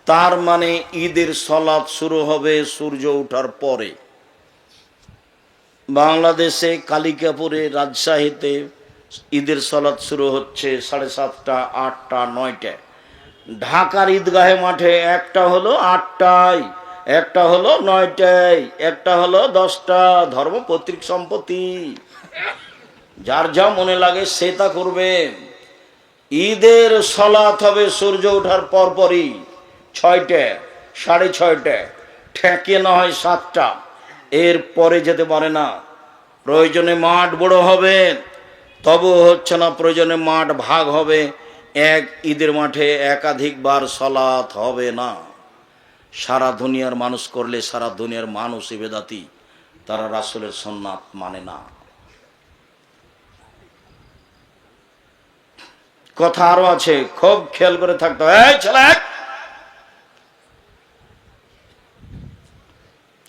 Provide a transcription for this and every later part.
তার মানে ঈদের সালাত শুরু হবে সূর্য ওঠার পরে। বাংলাদেশে কালিকাপুরে, রাজশাহীতে ঈদের সালাত শুরু হচ্ছে 7:30, 8টা, 9টায়। ঢাকার ঈদগাহে মাঠে একটা হলো 8টায়, একটা হলো 9টায়, একটা হলো 10টা। ধর্মপৈতৃক সম্পত্তি, যার যা মনে লাগে সে তা করবে। ঈদের সালাত হবে সূর্য ওঠার পরপরই, 6টায়, 6:30টায়, ঠেকে না হয় 7টা, এর পরে যেতে পারে না। প্রয়োজনে মাঠ বড় হবে, তবু হচ্ছে না। প্রয়োজনে মাঠ ভাগ হবে, এক ঈদের মাঠে একাধিকবার সালাত হবে না। সারা দুনিয়ার মানুষ করলে সারা দুনিয়ার মানুষ বেদাতি, তারা রাসূলের সুন্নাত মানে না। কথা আরো আছে, খুব খেয়াল করে থাকতে হবে। এই ছেলে,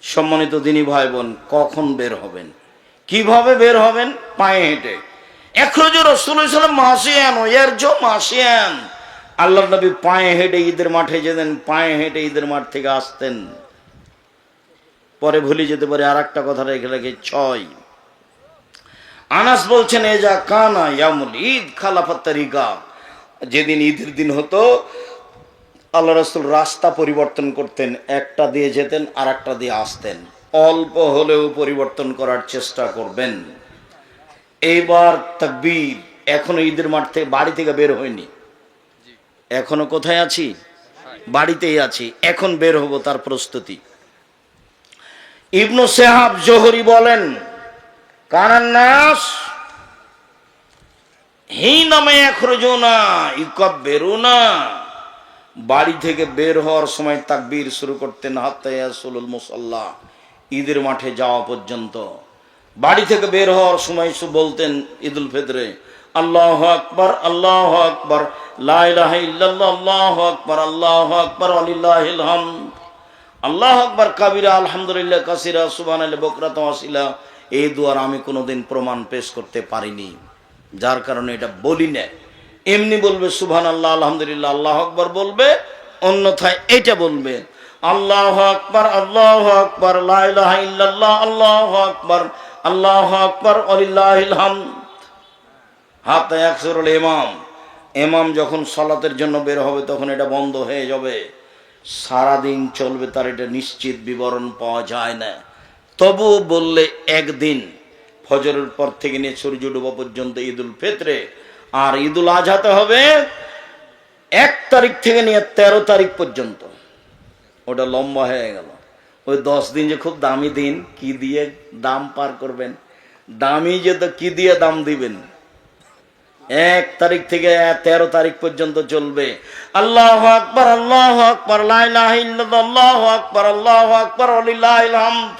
সম্মানিত দিনী ভাই বোন, কখন বের হবেন, কিভাবে বের হবেন? পায়ে হেঁটে। এখরজু রাসূলুল্লাহ সাল্লাল্লাহু আলাইহি ওয়াসাল্লাম মাসিয়ান ইয়ারজু মাসিয়ান। আল্লাহর নবী পায়ে হেঁটে ঈদের মাঠে যেতেন, পায়ে হেঁটে ঈদের মাঠ থেকে আসতেন। পরে ভুলে যেতে পারে আর একটা কথা রেখে রেখে 6। আনাস বলছেন, এজা কানা ইয়ামুল ঈদ খালাফাত তারিকা, যেদিন ঈদের দিন হতো আল্লাহ রাসূল রাস্তা পরিবর্তন করতেন, একটা দিয়ে যেতেন আর একটা দিয়ে আসতেন। অল্প হলেও পরিবর্তন করার চেষ্টা করবেন। এইবার তাকবীর, এখনো ঈদের মাঠ থেকে, বাড়ি থেকে বের হয়নি, এখনো কোথায় আছি? বাড়িতেই আছি। এখন বের হব, তার প্রস্তুতি। ইবনু শিহাব জোহরি বলেন, কানান নাস হিনা ইয়াখরুজুনা ইউকাব্বিরুনা, বাড়ি থেকে বের হওয়ার সময় তাকবীর শুরু করতেন, হাত্তা ইয়াসুলুল মুসাল্লা, ঈদের মাঠে যাওয়া পর্যন্ত। বাড়ি থেকে বের হওয়ার সময় বলতেন ঈদুল ফিতরে, আল্লাহু আকবার, আল্লাহু আকবার, লা ইলাহা ইল্লাল্লাহ, আল্লাহু আকবার, আল্লাহু আকবার, ওয়ালিল্লাহিল হামদ, আল্লাহু আকবার কাবীরা, আলহামদুলিল্লাহ কাসীরা, সুবহানাল্লাহি বুকরাতাও আসিলা। এই দুয়ার আমি কোনোদিন প্রমাণ পেশ করতে পারিনি, যার কারণে এটা বলি না। এমনি বলবে সুবহানাল্লাহ, আলহামদুলিল্লাহ, আল্লাহু আকবার বলবে, অন্যথায় এটা বলবে আল্লাহু আকবার, আল্লাহু আকবার, লা ইলাহা ইল্লাল্লাহ, আল্লাহু আকবার, আল্লাহু আকবার, ওয়ালিল্লাহিল হামদ। হাত্তা ইয়াকসুরুল ইমাম, ইমাম যখন সালাতের জন্য বের হবে তখন এটা বন্ধ হয়ে যাবে। সারাদিন চলবে, তার এটা নিশ্চিত বিবরণ পাওয়া যায় না। তবু বললে একদিন, ফজরের পর থেকে নিয়ে সূর্য ডোবা পর্যন্ত ঈদুল ফিতরে, আর ঈদুল আজহাতে হবে 1 তারিখ থেকে নিয়ে 13 তারিখ পর্যন্ত। ওটা লম্বা হয়ে গেল। ওই 10 দিন যে খুব দামি দিন, কি দিয়ে দাম পার করবেন? দামি যে তো কি দিয়ে দাম দিবেন? 1 তারিখ থেকে 13 তারিখ পর্যন্ত চলবে। আল্লাহু আকবার, আল্লাহু আকবার, লা ইলাহা ইল্লাল্লাহ, আল্লাহু আকবার, আল্লাহু আকবার, ওয়ালিল্লাহিল হামদ।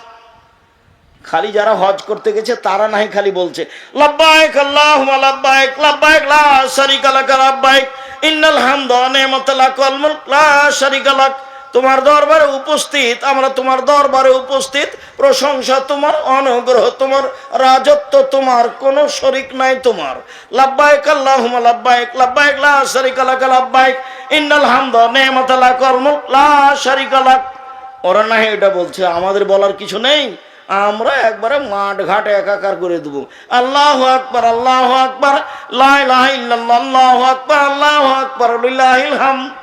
খালি যারা হজ করতে গেছে তারা নাই খালি বলছে লাব্বাইক আল্লাহুম্মা লাব্বাইক, লাব্বাইক লা শারীকা লাক, লাব্বাইক ইন্নাল হামদা ওয়া নি'মাতা লাক ওয়াল মুলক লা শারীকা লাক। তোমার দরবারে উপস্থিত, আমরা তোমার দরবারে উপস্থিত, প্রশংসা তোমার, অনুগ্রহ তোমার, রাজত্ব তোমার, কোনো শরীক নাই তোমার। লাব্বাইক আল্লাহুম্মা লাব্বাইক, লাব্বাইক লা শারীকা লাক, লাব্বাইক ইন্নাল হামদা ওয়া নি'মাতা লাক ওয়াল মুলক লা শারীকা লাক। ওরা না এটা বলছে, আমাদের বলার কিছু নেই, আমরা একবারে মাঠ ঘাট একাকার করে দেব। আল্লাহু আকবার, আল্লাহু আকবার, লা ইলাহা ইল্লাল্লাহ, আল্লাহু আকবার, আল্লাহু আকবার, লিল্লাহিল হামদ।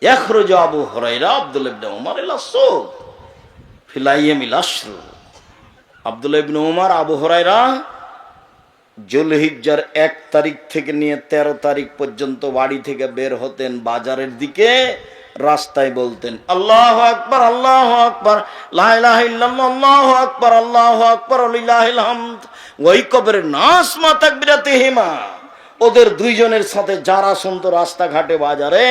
ইয়াখরুজু আবু হুরায়রা আব্দুল্লাহ ইবনে উমর ইলা সুক ফিল আইয়ামিল আশর। আব্দুল্লাহ ইবনে উমর, আবু হুরায়রা যুলহিজ্জার 1 তারিখ থেকে নিয়ে 13 তারিখ পর্যন্ত বাড়ি থেকে বের হতেন, বাজারের দিকে রাস্তায় বলতেন আল্লাহু আকবার, আল্লাহু আকবার, লা ইলাহা ইল্লাল্লাহ, আল্লাহু আকবার, আল্লাহু আকবার, লিল্লাহিল হামদ। ওই কবরে নাস মা তাকবীরাতিহিমা, ওদের দুইজনের সাথে যারা শুনতো রাস্তাঘাটে বাজারে,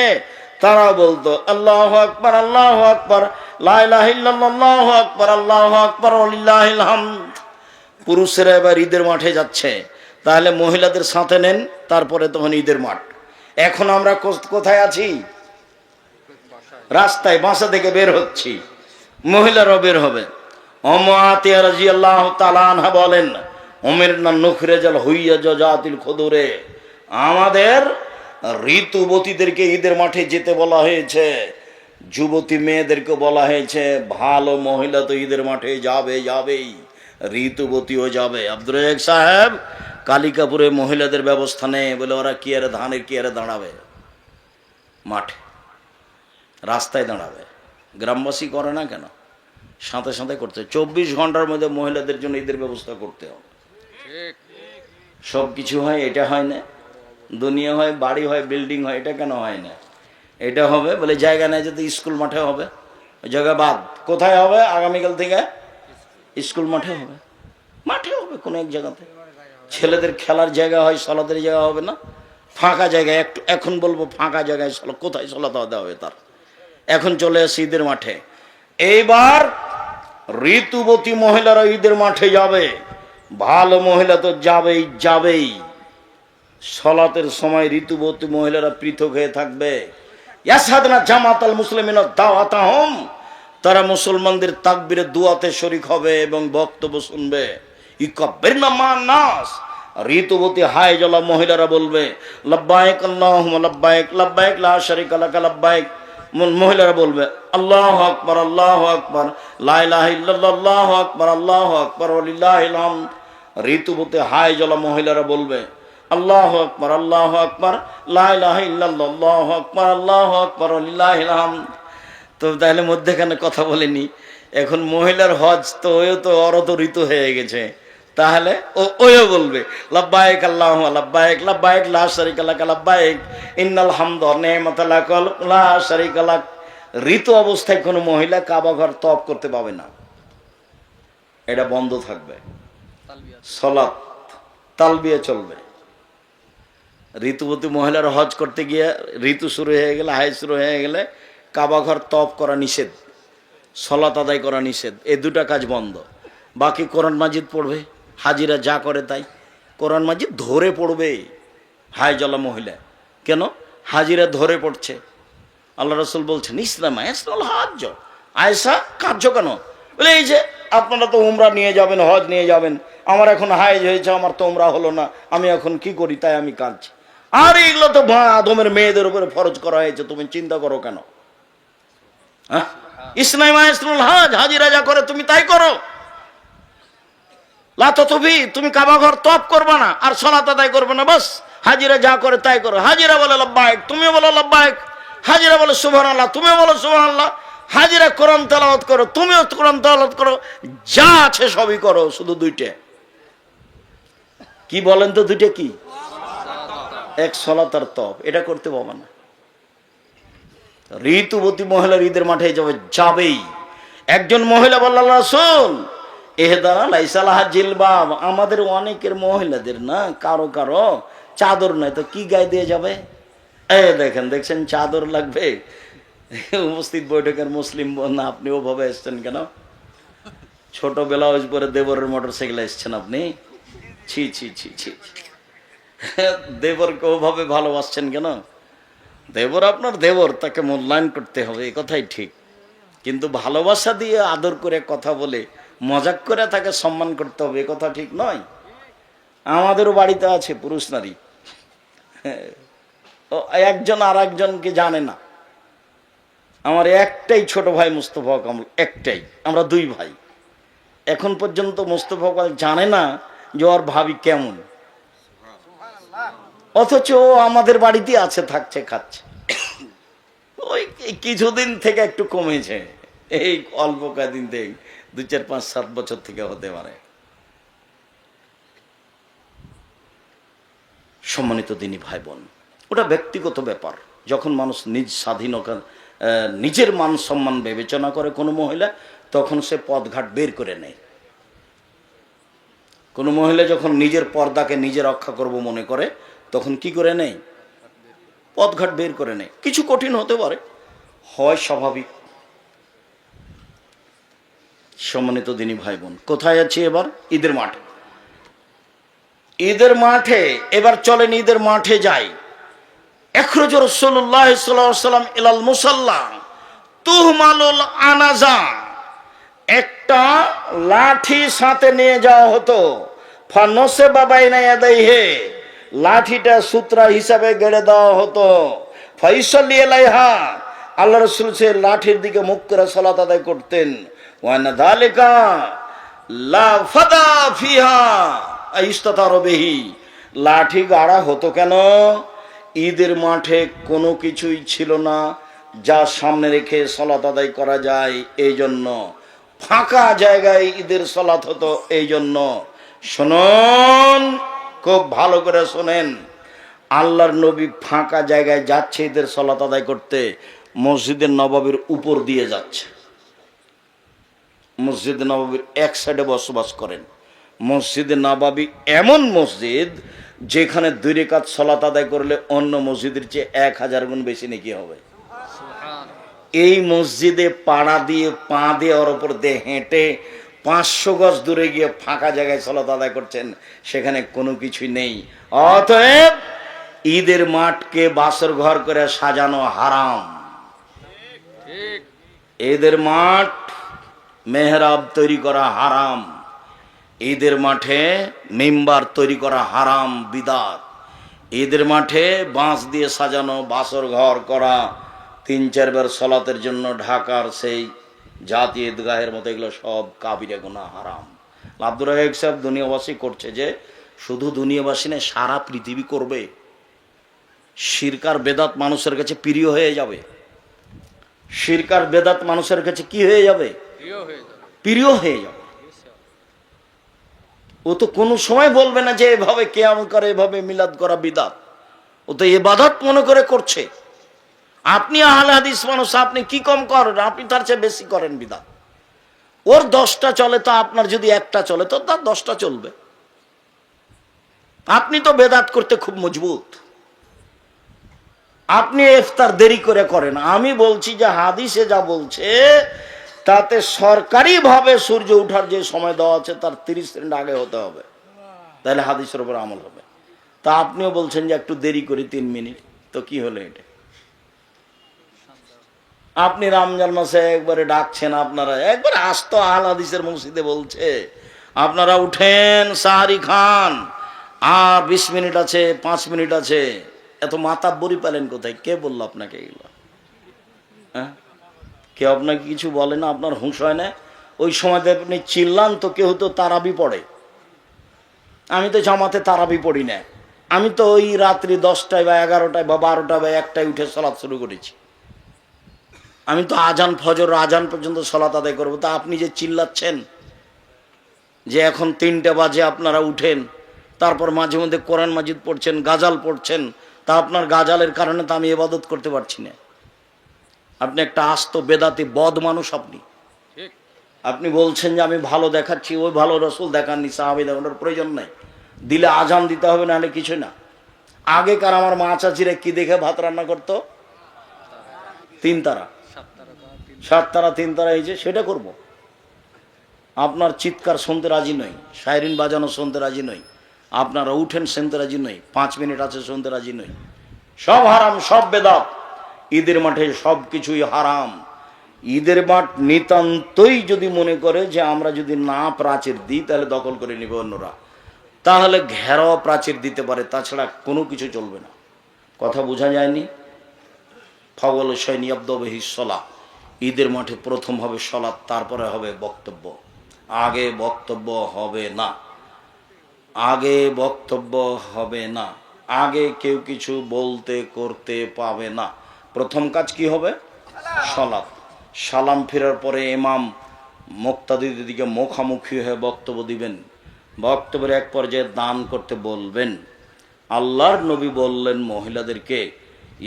তারা বলতো আল্লাহু আকবার, আল্লাহু আকবার, লা ইলাহা ইল্লাল্লাহ, আল্লাহু আকবার, আল্লাহু আকবার, লিল্লাহিল হামদ। পুরুষেরা এবার ঈদের মাঠে যাচ্ছে, তাহলে মহিলাদের সাথে নেন, তারপরে তখন ঈদের মাঠ। এখন আমরা কোথায় আছি? রাস্তায়, বাসা থেকে বের হচ্ছি, মহিলারাও বের হবে। উম্মু আতিয়া রাদিয়াল্লাহু তাআলা আনহা বলেন, উমিরনা নুখরিজাল হুইয়া জাতিল খুদুরে, আমাদের ঋতুবতীদেরকে ঈদের মাঠে যেতে বলা হয়েছে, যুবতী মেয়েদেরকে বলা হয়েছে ভালো মহিলা তো ঈদের মাঠে যাবেই, ঋতুবতীও যাবে। আব্দুর রাজ্জাক সাহেব কালিকাপুরে মহিলাদের ব্যবস্থা নেই বলে ওরা কি আরে ধানের কি আরে দাঁড়াবে, মাঠে রাস্তায় দাঁড়াবে। গ্রামবাসী করে না কেন? সাথে সাথে করতে 24 ঘন্টার মধ্যে মহিলাদের জন্য ঈদের ব্যবস্থা করতে হবে। সব কিছু হয়, এটা হয় না। দুনিয়া হয়, বাড়ি হয়, বিল্ডিং হয়, এটা কেন হয় না? এটা হবে বলে জায়গা নেই, যদি স্কুল মাঠে হবে, জায়গা বাদ। কোথায় হবে? আগামীকাল থেকে স্কুল মাঠে হবে, মাঠে হবে কোনো এক জায়গাতে। ছেলেদের খেলার জায়গা হয়, সলাতের জায়গা হবে না, ফাঁকা জায়গায়। একটু এখন বলবো ফাঁকা জায়গায় কোথায় সলাতে হতে হবে তার। এখন চলে আসে ঈদের মাঠে। এইবার ঋতুবতী মহিলারা ঈদের মাঠে যাবে, ভালো মহিলা তো যাবেই। সলাতের সময় ঋতুবতী মহিলারা পৃথক হয়ে থাকবে। ইয়াসাদনা জামাতাল মুসলিমিন দাওয়াতাহুম, তারা মুসলমানদের তাকবীরে দুয়াতে শরীক হবে এবং বক্তব্য শুনবে। ইকাব্বিরনা মান নাস, ঋতুবতী হায় জলা মহিলারা বলবে লাব্বাইক আল্লাহুম্মা লাব্বাইক, লাব্বাইক লা শারীকা লাকা লাব্বাইক। মহিলারা বলবে আল্লাহু আকবার, আল্লাহু আকবার, লা ইলাহা ইল্লাল্লাহ, আল্লাহু আকবার, আল্লাহু আকবার ওয়া লিল্লাহিল হামদ। ঋতুবতী হায় জলা মহিলারা বলবে আল্লাহু আকবার, আল্লাহু আকবার, লা ইলাহা ইল্লাল্লাহ, আল্লাহু আকবার, আল্লাহু আকবার ওয়া লিল্লাহিল হামদ। তো তাহলে মধ্যখানে কথা বলেনি, এখন মহিলার হজ তো ওও তো অরত ঋতু হয়ে গেছে, তাহলে ওও বলবে লাব্বাইক আল্লাহুম্মা লাব্বাইক, লাব্বাইক লা শারীকা লাকা লাব্বাইক, ইন্নাল হামদা ওয়া নি'মাতা লাকা লা শারীকা লাক। ঋতু অবস্থায় কোনো মহিলা কাবা ঘর তওয়াফ করতে পাবে না, এটা বন্ধ থাকবে। সালাত তালবিয়া চলবে। ঋতুবতী মহিলার হজ করতে গিয়ে ঋতু শুরু হয়ে গেলে, হাই শুরু হয়ে গেলে কাবা ঘর তওয়াফ করা নিষেধ, সালাত আদায় করা নিষেধ, এই দুটা কাজ বন্ধ। বাকি কোরআন মাজিদ পড়বে, হাজিরা যা করে তাই কোরআন মাজিদ ধরে পড়বে। হায় জলা মহিলা কেন? হাজিরা ধরে পড়ছে। আল্লাহ রাসূল বলছেন ইসলাম আয়াসনাল হজ, আয়েশা কাঁদছো কেন? বলে এই যে আপনারা তো উমরা নিয়ে যাবেন, হজ নিয়ে যাবেন, আমার এখন হায়েজ হয়েছে, আমার তো উমরা হলো না, আমি এখন কি করি, তাই আমি কাঁদছি। আর এগুলো তো আদমের মেয়েদের উপরে ফরজ করা হয়েছে, তুমি চিন্তা করো কেন? হ্যাঁ, ইসলাম আয়াসনাল হজ, হাজিরা যা করে তুমি তাই করো। তুমি কাবা ঘর তওয়াফ করবে না আর সালাত আদায় করবে না, বাস হাজিরা যা করে তাই করো। হাজিরা বলে লাব্বাইক, তুমিও বলো লাব্বাইক। হাজিরা বলে সুবহানাল্লাহ, তুমিও বলো সুবহানাল্লাহ। হাজিরা কোরআন তেলাওয়াত করো, তুমিও কোরআন তেলাওয়াত করো, যা আছে সবই করো, শুধু দুইটা কি বলেন তো? দুইটা কি? এক সালাত আর তওয়াফ, এটা করতে পারবে না। ঋতুবতী মহিলার ঈদের মাঠে যাবেই। একজন মহিলা বলল আল্লাহ রাসূল এহদানা লাইসা লাহা জিলবাব, আমাদের অনেকের মহিলাদের না কারো কারো চাদর নাই, তো কি গায়ে দিয়ে যাবে? দেখছেন চাদর লাগবে। উপস্থিত বৈঠকের মুসলিম না, আপনি ওভাবে এসছেন কেন? ছোট ব্লাউজ পরে দেবরের মোটরসাইকেলে এসছেন আপনি? ছি ছি ছি ছি, দেবরকে ওভাবে ভালোবাসছেন কেন? দেবর আপনার দেবর, তাকে মূল্যায়ন করতে হবে, এ কথাই ঠিক। কিন্তু ভালোবাসা দিয়ে আদর করে কথা বলে মজাক করে তাকে সম্মান করতে হবে, এ কথা ঠিক নয়। আমাদেরও বাড়িতে আছে পুরুষ নারী, একজন আর একজনকে জানে না। আমার একটাই ছোট ভাই মুস্তফা কামাল, একটাই, আমরা দুই ভাই। এখন পর্যন্ত মুস্তফা কামাল জানে না যে ওর ভাবি কেমন, অথচ ও আমাদের বাড়িতে আছে, থাকছে, খাচ্ছে। ওই কিছুদিন থেকে একটু কমেছে, এই অল্প কদিন থেকে, 2, 4, 5, 7 বছর থেকে হতে পারে। সম্মানিত দিনী ভাই বোন, ওটা ব্যক্তিগত ব্যাপার। যখন মানুষ নিজ স্বাধীনতা, নিজের মান সম্মান বিবেচনা করে কোনো মহিলা, তখন সে পথঘাট বের করে নেয়। কোনো মহিলা যখন নিজের পর্দাকে নিজে রক্ষা করব মনে করে, তখন কি করে নেয়? পথঘাট বের করে নেয়। কিছু কঠিন হতে পারে, হয় স্বাভাবিক। সম্মানিত দিনী ভাই বোন, কোথায় আছি এবার? ঈদের মাঠে। ঈদের মাঠে এবার চলেন, ঈদের মাঠে যাই। ইখরাজ রাসূলুল্লাহ সাল্লাল্লাহু আলাইহি ওয়াসাল্লাম ইলাল মুসাল্লা তুহমালুল আনাজা, একটা লাঠি সাথে নিয়ে যাওয়া হতো। ফানসে বাবাইনা ইয়াদাইহি, লাঠিটা সূত্রা হিসাবে গেড়ে দেওয়া হতো। ফাইসাল্লি আলাইহা, আল্লাহ রাসূল সে লাঠির দিকে মুখ করে সালাত আদায় করতেন। ওয়ানা যালিকা লা ফাদা ফিহা ইস্তাতার বিহি, লাঠি গাড়া হতো কেন? ঈদের মাঠে কোনো কিছুই ছিল না যা সামনে রেখে সালাত আদায় করা যায়, এই জন্য ফাঁকা জায়গায় ঈদের সালাত হতো। এই জন্য শুনুন, খুব ভালো করে শোনেন, আল্লাহর নবী ফাঁকা জায়গায় যাচ্ছে ঈদের সালাত আদায় করতে, মসজিদের নববীর উপর দিয়ে যাচ্ছে। মসজিদে নববীর এক সাইডে বসবাস করেন। মসজিদে নববী এমন মসজিদ যেখানে 2 রাকাত সালাত আদায় করলে অন্য মসজিদের চেয়ে 1000 গুণ বেশি নেকি হবে। এই মসজিদে পাড়া দিয়ে পা দিয়ে ওর উপর দিয়ে হেঁটে 500 গজ দূরে গিয়ে ফাঁকা জায়গায় সালাত আদায় করছেন, সেখানে কোনো কিছুই নেই। অতএব ঈদের মাঠকে বাসর ঘর করে সাজানো হারাম। ঈদের মাঠ মেহরাব তৈরি করা হারাম। ঈদের মাঠে মিম্বার তৈরি করা হারাম, বিদাত। ঈদের মাঠে বাঁশ দিয়ে সাজানো বাসর ঘর করা, 3-4 বার সালাতের জন্য ঢাকার সেই জাতীয় ঈদগাহের মতো, এগুলো সব কাবিরা গুনাহ, হারাম। আব্দুর রাজ্জাক সাহেব দুনিয়াবাসী করছে যে শুধু দুনিয়াবাসী না, সারা পৃথিবী করবে। শিরকার বেদাত মানুষের কাছে প্রিয় হয়ে যাবে। শিরকার বেদাত মানুষের কাছে কি হয়ে যাবে? প্রিয় হয়ে যাবে। ও তো কোনো সময় বলবে না যে এভাবে কিয়াম করে, এভাবে মিলাদ করা বিদাত। ও তো ইবাদত মনে করে করছে। আপনি আহলে হাদিস মানুষ, আপনি কি কম করেন? আপনি তার চেয়ে বেশি করেন বিদাত। ওর 10টা চলে, তো আপনার যদি একটা চলে তো তার 10টা চলবে। আপনি তো বেদাত করতে খুব মজবুত। আপনি ইফতার দেরি করে করেন। আমি বলছি যে হাদিসে যা বলছে তাতে সরকারি ভাবে সূর্য ওঠার যে সময় দেওয়া আছে তার 30 মিনিট আগে হতে হবে, তাহলে হাদিসের উপর আমল হবে। তা আপনিও বলছেন যে একটু দেরি করি 3 মিনিট, তো কি হলো এটা? আপনি রমজান মাসে একবারে ডাকছেন, আপনারা একবারে আস্ত আহলে হাদিসের মসজিদে বলছে আপনারা উঠেন, সাহারি খান, আর 20 মিনিট আছে, 5 মিনিট আছে। এত মাতাব্বরি পেলেন কোথায়? কে বললো আপনাকে এগুলো? হ্যাঁ, কেউ আপনাকে কিছু বলে না? আপনার হুঁশ হয় না? ওই সময় আপনি চিল্লান তো কেউ তো তারাবি পড়ে। আমি তো জামাতে তারাবি পড়ি না। আমি তো ওই রাত্রি 10টায় বা 11টায় বা 12টায় বা 1টায় উঠে সালাত শুরু করেছি। আমি তো আজান, ফজর আজান পর্যন্ত সালাত আদায় করবো। তা আপনি যে চিল্লাচ্ছেন যে এখন 3টে বাজে আপনারা উঠেন, তারপর মাঝে মধ্যে কোরআন মাজিদ পড়ছেন, গাজাল পড়ছেন, তা আপনার গাজালের কারণে তো আমি ইবাদত করতে পারছি না। আপনি একটা আস্ত বেদাতি বদ মানুষ। আপনি বলছেন যে আমি ভালো দেখাচ্ছি, ওই ভালো রসুল দেখাননি, সাহাবী দেখানোর প্রয়োজন নাই। দিলে আজান দিতে হবে, নাহলে কিছু না। আগেকার আমার মা চাচিরা কি দেখে ভাত রান্না করতো? 3 তারা, 7 তারা, 3 তারা, এই যে সেটা করব। আপনার চিৎকার শুনতে রাজি নই, সাইরিন বাজানো শুনতে রাজি নই, আপনারা উঠেন শুনতে রাজি নই, 5 মিনিট আছে শুনতে রাজি নই। সব হারাম, সব বেদাত। ঈদের মাঠে সব কিছুই হারাম। ঈদের মাঠ নিতান্তই যদি মনে করে যে আমরা যদি না প্রাচীর দিই তাহলে দখল করে নিবে অন্যরা, তাহলে ঘেরাও প্রাচীর দিতে পারে, তাছাড়া কোনো কিছু চলবে না। কথা বোঝা যায়নি? ফাওয়াল শাইনি আব্দুহি সালাত। ঈদের মাঠে প্রথম হবে সালাত, তারপরে হবে বক্তব্য। আগে বক্তব্য হবে না, আগে বক্তব্য হবে না, আগে কেউ কিছু বলতে করতে পাবে না। প্রথম কাজ কি হবে? সালাত। সালাম ফেরার পরে ইমাম মুক্তাদিদের দিকে মুখামুখি হয়ে বক্তব্য দিবেন। বক্তব্যের এক পর্যায়ে দান করতে বলবেন। আল্লাহর নবী বললেন মহিলাদেরকে,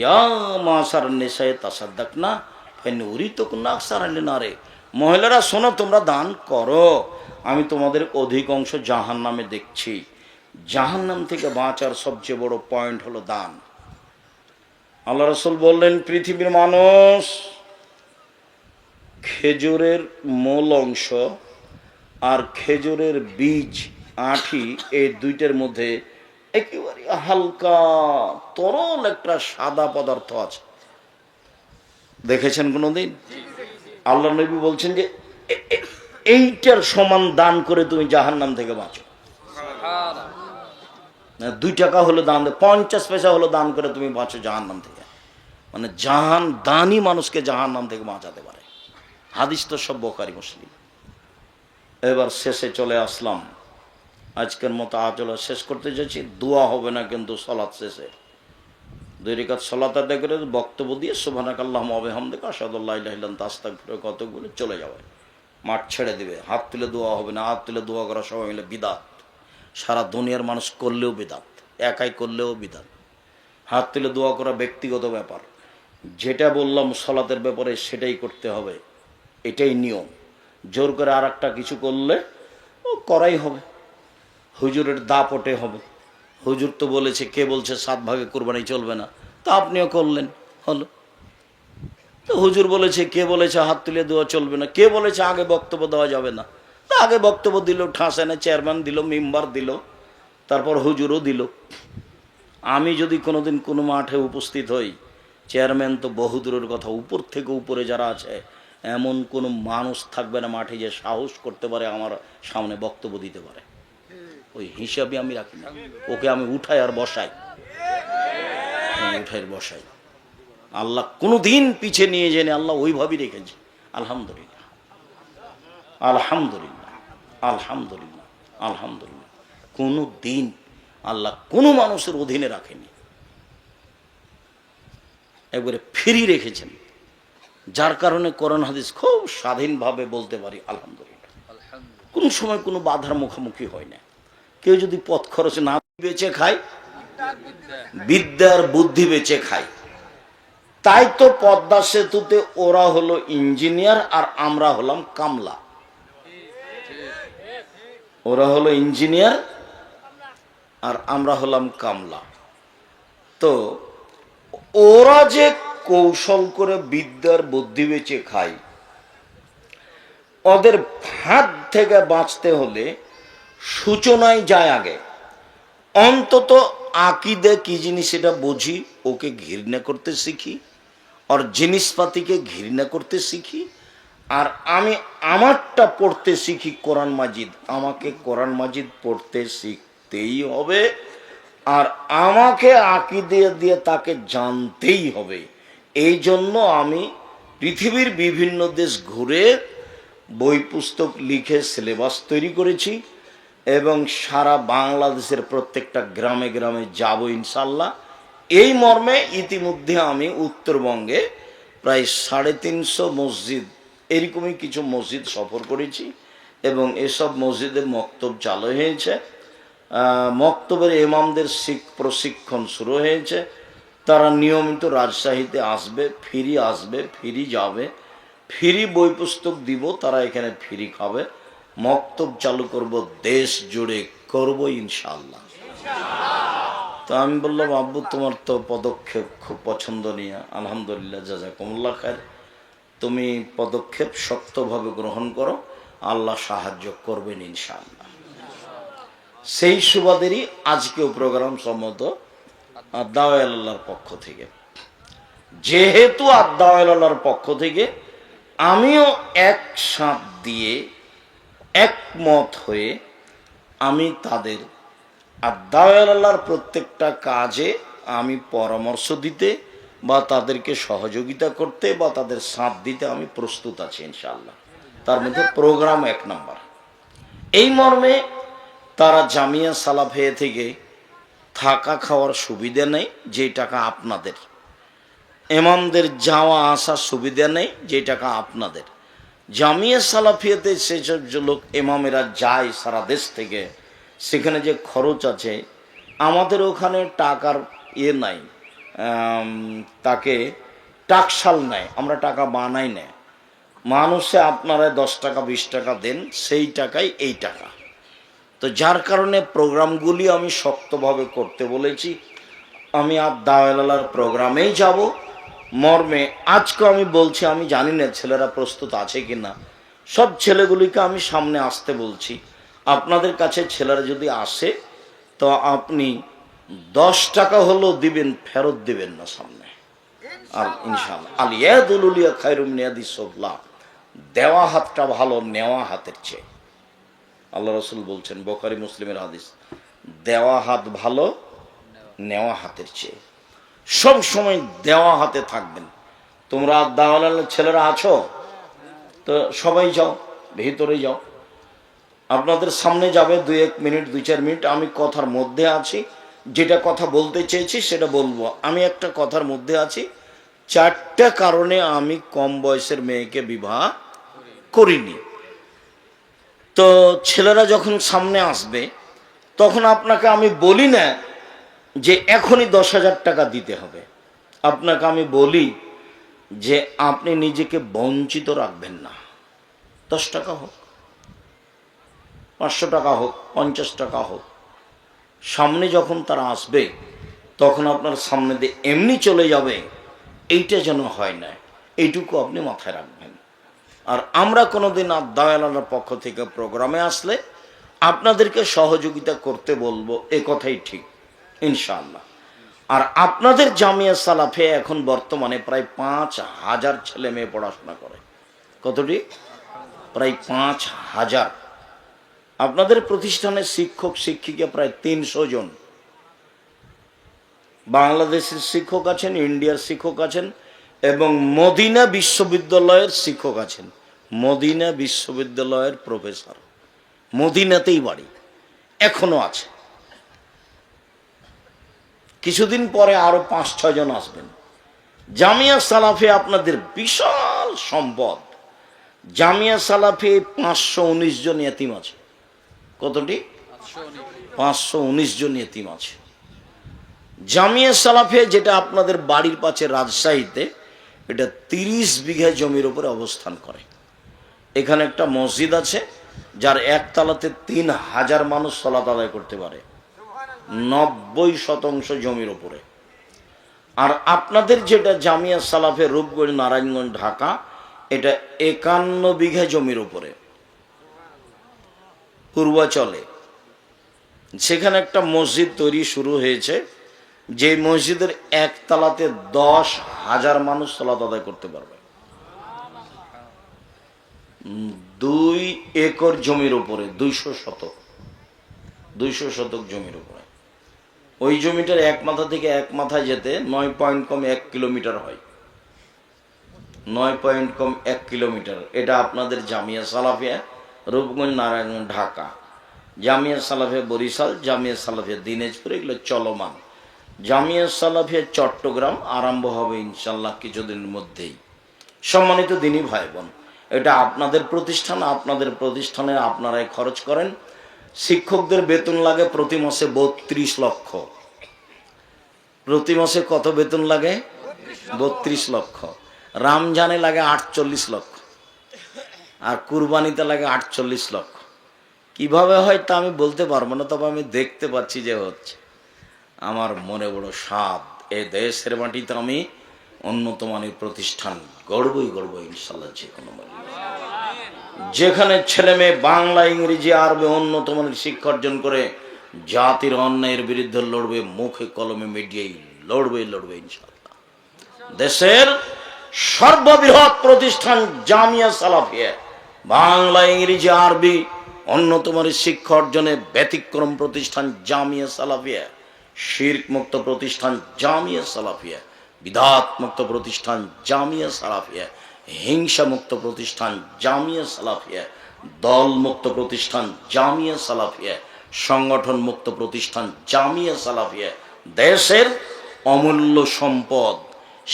ইয়া মাশারান নিসায়ে তাসাদ্দাকনা ফাইনুরিতুকুন্না আকসারান লিনারে, মহিলারা শোনো, তোমরা দান করো, আমি তোমাদের অধিক অংশ জাহান্নামে দেখছি। জাহান্নাম থেকে বাঁচার সবচেয়ে বড় পয়েন্ট হলো দান। আল্লাহ রাসূল বললেন, পৃথিবীর মানুষ খেজুরের মূল অংশ আর খেজুরের বীজ, আঁটি, এই দুইটার মধ্যে একেবারে হালকা তরল একটা সাদা পদার্থ আছে। দেখেছেন কোনোদিন? আল্লাহ নবী বলছেন যে এইটার সমান দান করে তুমি জাহান্নাম থেকে বাঁচো। 2 টাকা হলো দান, 50 পয়সা হলো দান করে তুমি বাঁচো জাহান্নাম থেকে। মানে দানই মানুষকে জাহান্নাম থেকে বাঁচাতে পারে। হাদিস তো সব বুখারী মুসলিম। এবার শেষে চলে আসলাম, আজকের মতো আলোচনা শেষ করতে যাচ্ছি। দোয়া হবে না কিন্তু সালাত শেষে 2 রাকাত সালাত আদায় করে বক্তব্য দিয়ে সুবহানাকাল্লাহুম্মা ওয়া বিহামদিকা আশহাদু আল্লা ইলাহা ইল্লা আনতা আস্তাগফিরুকা কত বলে চলে যাবে। মাঠ ছেড়ে দিবে, হাত তুলে দোয়া হবে না। হাত তুলে দোয়া করা সবাই মিলে বিদাত, সারা দুনিয়ার মানুষ করলেও বিদাত, একাই করলেও বিদাত। হাত তুলে দোয়া করা ব্যক্তিগত ব্যাপার, যেটা বললাম সালাতের ব্যাপারে সেটাই করতে হবে, এটাই নিয়ম। জোর করে আর একটা কিছু করলে ও করাই হবে, হুজুরের দাপটে হবে। হুজুর তো বলেছে, কে বলছে 7 ভাগে কোরবানি চলবে না, তা আপনিও করলেন, হলো। তো হুজুর বলেছে, কে বলেছে হাত তুলে দেওয়া চলবে না, কে বলেছে আগে বক্তব্য দেওয়া যাবে না, তা আগে বক্তব্য দিল, ঠাঁস এনে চেয়ারম্যান দিল, মেম্বার দিল, তারপর হুজুরও দিল। আমি যদি কোনোদিন কোনো মাঠে উপস্থিত হই, চেয়ারম্যান তো বহুদূরের কথা, উপর থেকে উপরে যারা আছে এমন কোনো মানুষ থাকবে না মাঠে যে সাহস করতে পারে আমার সামনে বক্তব্য দিতে পারে। ওই হিসাবে আমি রাখি না, ওকে আমি উঠাই আর বসাই, বসাই। আল্লাহ কোনো দিন পিছে নিয়ে জেনে আল্লাহ ওইভাবেই রেখেছে। আলহামদুলিল্লাহ, আলহামদুলিল্লাহ, আলহামদুলিল্লাহ, আলহামদুলিল্লাহ। কোনো দিন আল্লাহ কোনো মানুষের অধীনে রাখেনি, একবারে ফ্রি রেখেছেন, যার কারণে কোরআন হাদিস খুব স্বাধীনভাবে বলতে পারি। আলহামদুলিল্লাহ, কোনো সময় কোনো বাধার মুখোমুখি হয় না। কেউ যদি পথ খরচ না বেঁচে খায়, বিদ্যার বুদ্ধি বেঁচে খায়। তাই তো পদ্মা সেতুতে ওরা হলো ইঞ্জিনিয়ার আর আমরা হলাম কামলা। ওরা হলো ইঞ্জিনিয়ার আর আমরা হলাম কামলা। তো ওরা যে কৌশল করে বিদ্যার বুদ্ধি বেঁচে খায়, ওদের হাত থেকে বাঁচতে হলে সূচনায় যায় আগে। অন্তত আকিদে কি জিনিস এটা বুঝি, ওকে ঘৃণা করতে শিখি, আর জিনিসপাতিকে ঘৃণা করতে শিখি। আর আমি আমারটা পড়তে শিখি কোরআন মাজিদ। আমাকে কোরআন মাজিদ পড়তে শিখতেই হবে, আর আমাকে আকিদে দিয়ে তাকে জানতেই হবে। এই জন্য আমি পৃথিবীর বিভিন্ন দেশ ঘুরে বই পুস্তক লিখে সিলেবাস তৈরি করেছি, এবং সারা বাংলাদেশের প্রত্যেকটা গ্রামে গ্রামে যাব ইনশাল্লাহ। এই মর্মে ইতিমধ্যে আমি উত্তরবঙ্গে প্রায় 350 মসজিদ, এরকমই কিছু মসজিদ সফর করেছি, এবং এসব মসজিদে মক্তব চালু হয়েছে। মক্তবের ইমামদের প্রশিক্ষণ শুরু হয়েছে। তারা নিয়মিত রাজশাহীতে আসবে, ফ্রি যাবে, ফ্রি বই পুস্তক দিব, তারা এখানে ফ্রি খাবে। মক্তব চালু করব, দেশ জুড়ে করব ইনশাআল্লাহ। তো আমি বললাম, আব্বু তোমার তো পদক্ষেপ খুব পছন্দনীয়, আলহামদুলিল্লাহ, জাযাকুমুল্লাহ খায়র। তুমি পদক্ষেপ শক্তভাবে গ্রহণ করো, আল্লাহ সাহায্য করবেন ইনশাআল্লাহ। সেই সুবাদেরই আজকেও প্রোগ্রাম সম্মত আদ-দাওয়া ইলাল্লাহর পক্ষ থেকে। যেহেতু আদ-দাওয়া ইলাল্লাহর পক্ষ থেকে আমিও একসাথ দিয়ে একমত হয়ে আমি তাদের আদ-দাওয়া ইলাল্লাহর প্রত্যেকটা কাজে আমি পরামর্শ দিতে বা তাদেরকে সহযোগিতা করতে বা তাদের সাথ দিতে আমি প্রস্তুত আছি ইনশাআল্লাহ। তার মধ্যে প্রোগ্রাম 1 নম্বর। এই মর্মে তারা জামিয়া সালাফিয়া থেকে থাকা খাওয়ার সুবিধা নেই, যে টাকা আপনাদের। ইমামদের যাওয়া আসার সুবিধা নেই, যে টাকা আপনাদের। জামিয়া সালাফিয়াতে সেসব লোক ইমামেরা যায় সারা দেশ থেকে, সেখানে যে খরচ আছে, আমাদের ওখানে টাকার নাই, তাকে টাকশাল নেয়, আমরা টাকা বানাই না। মানুষে আপনারা 10 টাকা 20 টাকা দেন, সেই টাকাই এই টাকা। তো যার কারণে প্রোগ্রামগুলি আমি শক্তভাবে করতে বলেছি। আমি আদ-দাওয়া ইলাল্লাহর প্রোগ্রামেই যাব মর্মে আজকে আমি বলছি, আমি জানি না ছেলেরা প্রস্তুত আছে কিনা। সব ছেলেগুলিকে আমি সামনে আসতে বলছি। আপনাদের কাছে ছেলেরা যদি আসে তো আপনি 10 টাকা হলেও দিবেন, ফেরত দিবেন না সামনে। আর ইনশাআল্লাহ আল ইয়াদুল উলিয়া খায়রুম মিন ইয়াদিস সুফলা, দেওয়া হাতটা ভালো নেওয়া হাতের চেয়ে। আল্লাহ রাসূল বলছেন, বুখারী মুসলিমের হাদিস, দেওয়া হাত ভালো নেওয়া হাতের চেয়ে। সব সময় দেওয়া হাতে থাকবেন। তোমরা দাওয়ালার ছেলেরা আছো তো সবাই যাও, ভিতরে যাও। আপনাদের সামনে যাবে 2-1 মিনিট 2-4 মিনিট। আমি কথার মধ্যে আছি, যেটা কথা বলতে চেয়েছি সেটা বলবো। আমি একটা কথার মধ্যে আছি। 4টা কারণে আমি কম বয়সের মেয়েকে বিবাহ করিনি। তো ছেলেরা যখন সামনে আসবে তখন আপনাকে আমি বলি না যে এখনই 10,000 টাকা দিতে হবে। আপনাকে আমি বলি যে আপনি নিজেকে বঞ্চিত রাখবেন না। 10 টাকা হোক, 500 টাকা হোক, 50 টাকা হোক, সামনে যখন তারা আসবে তখন আপনার সামনে দিয়ে এমনি চলে যাবে, এইটা যেন হয় না, এইটুকু আপনি মাথায় রাখবেন। আর আমরা কোনোদিন দাওয়ালার পক্ষ থেকে প্রোগ্রামে আসলে আপনাদেরকে সহযোগিতা করতে বলবো, এ কথাই ঠিক ইনশাআল্লাহ। আর আপনাদের জামিয়া সালাফে এখন বর্তমানে প্রায় 5,000 ছেলে মেয়ে পড়াশোনা করে। কতটি? প্রায় 5,000। আপনাদের প্রতিষ্ঠানের শিক্ষক শিক্ষিকা প্রায় 300 জন। বাংলাদেশের শিক্ষক আছেন, ইন্ডিয়ার শিক্ষক আছেন এবং মদিনা বিশ্ববিদ্যালয়ের শিক্ষক আছেন। মদিনা বিশ্ববিদ্যালয়ের প্রফেসর, মদিনাতেই বাড়ি, এখনো আছে। কিছুদিন পরে আরো 5-6 জন আসবেন। জামিয়া সালাফে আপনাদের বিশাল সম্পদ। জামিয়া সালাফে 519 জন ইতিম আছে। কতটি? 519 জন ইতিম আছে। জামিয়া সালাফে, যেটা আপনাদের বাড়ির পাশে রাজশাহীতে, এটা 30 বিঘা জমির উপরে অবস্থান করে। এখানে একটা মসজিদ আছে যার একতলাতে 3,000 মানুষ সালাত আদায় করতে পারে, 90% জমির উপরে। আর আপনাদের যেটা জামিয়া সালাফে রূপগঞ্জ, নারায়ণগঞ্জ, ঢাকা, এটা 51 বিঘা জমির উপরে পূর্বাচলে। সেখানে একটা মসজিদ তৈরি শুরু হয়েছে, যে মসজিদের একতলাতে 10,000 মানুষ সালাত আদায় করতে পারবে। 2 একর জমির উপরে, 200 শতক জমির উপরে। ওই জমিটার এক মাথা থেকে এক মাথায় যেতে 9 পয়েন্ট কম 1 কিলোমিটার হয়। 9 পয়েন্ট কম 1 কিলোমিটার। এটা আপনাদের জামিয়া সালাফিয়া রূপগঞ্জ, নারায়ণগঞ্জ, ঢাকা, জামিয়া সালাফিয়া বরিশাল, জামিয়া সালাফিয়া দিনাজপুর, এগুলো চলমান। জামিয়া সালাফিয়া চট্টগ্রাম আরম্ভ হবে ইনশাল্লাহ কিছুদিনের মধ্যেই। সম্মানিত দিনী ভাই বোন, এটা আপনাদের প্রতিষ্ঠান, আপনাদের প্রতিষ্ঠানে আপনারাই খরচ করেন। শিক্ষকদের বেতন লাগে প্রতি মাসে 32 লক্ষ। প্রতি মাসে কত বেতন লাগে? 32 লক্ষ। রমজানে লাগে 48 লক্ষ, আর কুরবানিতে লাগে 48 লক্ষ। কিভাবে হয় তা আমি বলতে পারবো না, তবে আমি দেখতে পাচ্ছি যে হচ্ছে। আমার মনে বড় সাধ, এ দেশের মাটিতে আমি উন্নত মানের প্রতিষ্ঠান গড়বই ইনশাল্লাহ। যে কোনো যেখানে ছেলে মেয়ে বাংলা, ইংরেজি, আরবি উন্নত মানের শিক্ষা অর্জন করে জাতির অন্যায়ের বিরুদ্ধে লড়বে, মুখে কলমে মিডিয়ায় লড়বে ইনশাল্লাহ। দেশের সর্ববৃহৎ প্রতিষ্ঠান জামিয়া সালাফিয়া, বাংলা, ইংরেজি, আরবি উন্নত মানের শিক্ষা অর্জনে ব্যতিক্রম প্রতিষ্ঠান জামিয়া সালাফিয়া, শিরক মুক্ত প্রতিষ্ঠান জামিয়া সালাফিয়া, বিদাত মুক্ত প্রতিষ্ঠান জামিয়া সালাফিয়া, হিংসা মুক্ত প্রতিষ্ঠান জামিয়া সালাফিয়া, দল মুক্ত প্রতিষ্ঠান জামিয়া সালাফিয়া, সংগঠন মুক্ত প্রতিষ্ঠান জামিয়া সালাফিয়া। দেশের অমূল্য সম্পদ,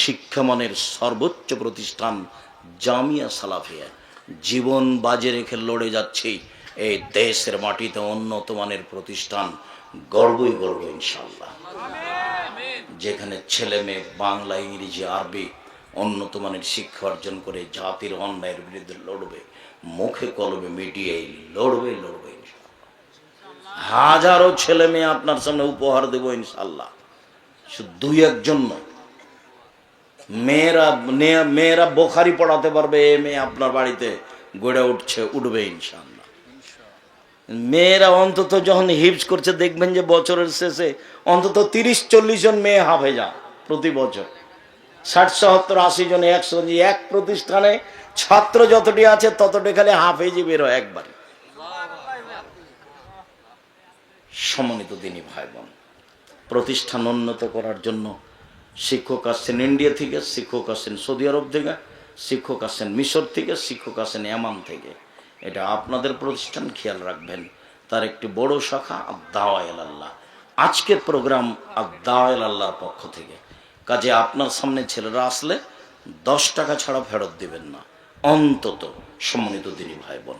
শিক্ষামানের সর্বোচ্চ প্রতিষ্ঠান জামিয়া সালাফিয়া। জীবন বাজে রেখে লড়ে যাচ্ছি এই দেশের মাটিতে উন্নত মানের প্রতিষ্ঠান গর্বই ইনশাল্লাহ। যেখানে ছেলে মেয়ে বাংলা, ইংরেজি, আরবি উন্নত মানের শিক্ষা অর্জন করে জাতির অন্যায়ের বিরুদ্ধে লড়বে, মুখে কলমে মিডিয়ায় লড়বে ইনশাল্লাহ। হাজারো ছেলে মেয়ে আপনার সামনে উপহার দেব ইনশাল্লাহ, শুধু 2-1 জন নয়। মেয়েরা বোখারি পড়াতে পারবে, এ মেয়ে আপনার বাড়িতে গড়ে উঠবে ইনশাল্লাহ। মেয়েরা অন্তত যখন হিফজ করছে দেখবেন যে বছরের শেষে অন্তত 30-40 জন মেয়ে হাফেজা প্রতি বছর। 60-70-80 জন, 100 জন। এক প্রতিষ্ঠানে ছাত্র যতটি আছে ততটি খালি হাফেজি বের হয় একবারে। সম্মানিত দিনী ভাই বোন, প্রতিষ্ঠান উন্নত করার জন্য শিক্ষক আসছেন ইন্ডিয়া থেকে, শিক্ষক আসছেন সৌদি আরব থেকে, শিক্ষক আসছেন মিশর থেকে, শিক্ষক আসছেন ইয়ামান থেকে। এটা আপনাদের প্রতিষ্ঠান, খেয়াল রাখবেন। তার একটি বড় শাখা আদ-দাওয়া ইলাল্লাহ। আজকের প্রোগ্রাম আদ-দাওয়া ইলাল্লাহর পক্ষ থেকে। কাজে আপনার সামনে ছেলেরা আসলে 10 টাকা ছাড়া ফেরত দিবেন না অন্তত। সম্মানিত দিনী ভাই বোন,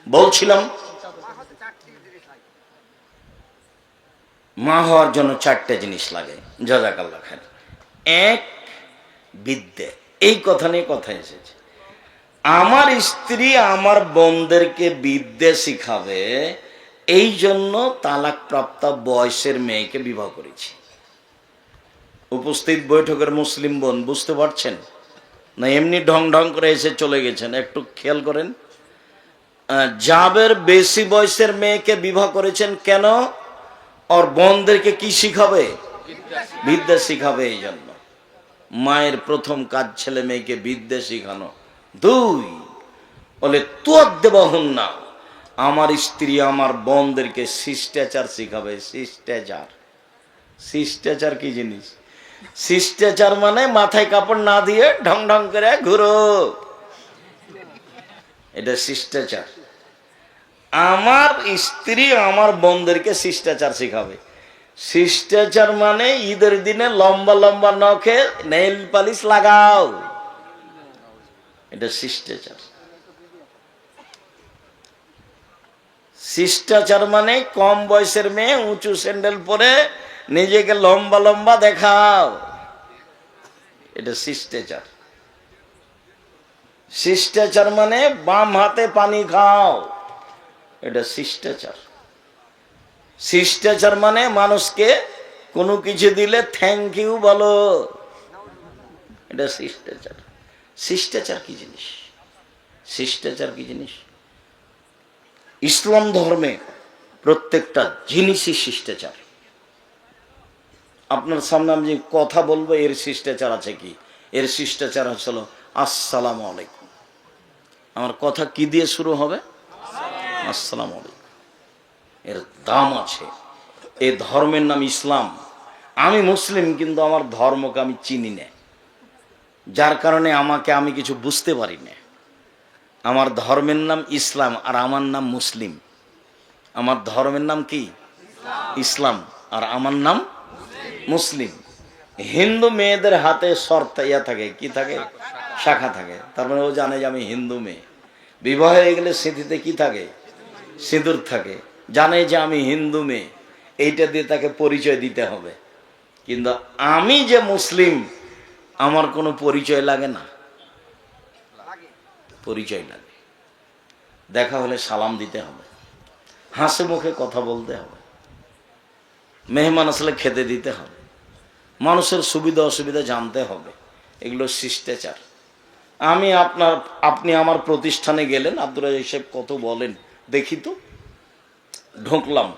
বলছিলাম মা হওয়ার জন্য 4টে জিনিস লাগে। জাযাকাল্লাহ খায়ের। এক, বিদ্যে। এই কথা নিয়ে কথা এসেছে। আমার স্ত্রী আমার বোনদেরকে বিদ্যে শিখাবে, এই জন্য তালাকপ্রাপ্ত বয়সের মেয়েকে বিবাহ করেছি। উপস্থিত বৈঠকের মুসলিম বোন বুঝতে পারছেন না? এমনি ঢং ঢং করে এসে চলে গেছেন? একটু খেয়াল করেন। জাবের বেশি বয়সের মেয়েকে বিবাহ করেছেন কেন? ওর বোনদেরকে কি শিখাবে? বিদ্যা শিখাবে। এই জন্য মায়ের প্রথম কাজ ছেলে মেয়েকে বিদ্যা শিখানো। 2, বলে তুয়াদ্দেবাহুন না, আমার স্ত্রী আমার বোনদেরকে শিষ্টাচার শিখাবে। শিষ্টাচার, শিষ্টাচার কি জিনিস? শিষ্টাচার মানে মাথায় কাপড় না দিয়ে ঢং ঢং করে ঘুরো, এটা শিষ্টাচার। আমার স্ত্রী আমার বোনদেরকে শিষ্টাচার শিখাবে। শিষ্টাচার মানে ঈদের দিনে লম্বা লম্বা নখে নেইল পালিশ লাগাও, এটা শিষ্টাচার। শিষ্টাচার মানে কম বয়সের মেয়ে উঁচু স্যান্ডেল পরে নিজেকে লম্বা লম্বা দেখাও, এটা শিষ্টাচার। শিষ্টাচার মানে বাম হাতে পানি খাও, এটা শিষ্টাচার। শিষ্টাচার মানে মানুষকে কোনো কিছু দিলে থ্যাংক ইউ বলো, এটা শিষ্টাচার। শিষ্টাচার কি জিনিস? শিষ্টাচার কি জিনিস? ইসলাম ধর্মে প্রত্যেকটা জিনিসই শিষ্টাচার। আপনার সামনে আমি যে কথা বলবো এর শিষ্টাচার আছে কি? এর শিষ্টাচার হলো আসসালামু আলাইকুম। আমার কথা কি দিয়ে শুরু হবে? আসসালামু আলাইকুম। এর দাম আছে। এই ধর্মের নাম ইসলাম। আমি মুসলিম, কিন্তু আমার ধর্মকে আমি চিনি না, যার কারণে আমি কিছু বুঝতে পারি না। আমার ধর্মের নাম ইসলাম আর আমার নাম মুসলিম। আমার ধর্মের নাম কি? ইসলাম আর আমার নাম মুসলিম। হিন্দু মেয়েদের হাতে শর্ত ইয়া থাকে, কি থাকে? শাখা থাকে। তার মানে ও জানে যে আমি হিন্দু মেয়ে। বিবাহ হয়ে গেলে স্মৃতিতে কি থাকে? সিঁদুর থাকে। জানে যে আমি হিন্দু মেয়ে, এইটা দিয়ে তাকে পরিচয় দিতে হবে। কিন্তু আমি যে মুসলিম, আমার কোনো পরিচয় লাগে না। পরিচয় লাগে। দেখা হলে সালাম দিতে হবে, হাসি মুখে কথা বলতে হবে, মেহমান আসলে খেতে দিতে হবে, মানুষের সুবিধা অসুবিধা জানতে হবে। এগুলো শিষ্টাচার। আপনি আমার প্রতিষ্ঠানে গেলেন, আব্দুর রাজ্জাক সাহেব কত বলেন দেখি তো। ঢুকলাম,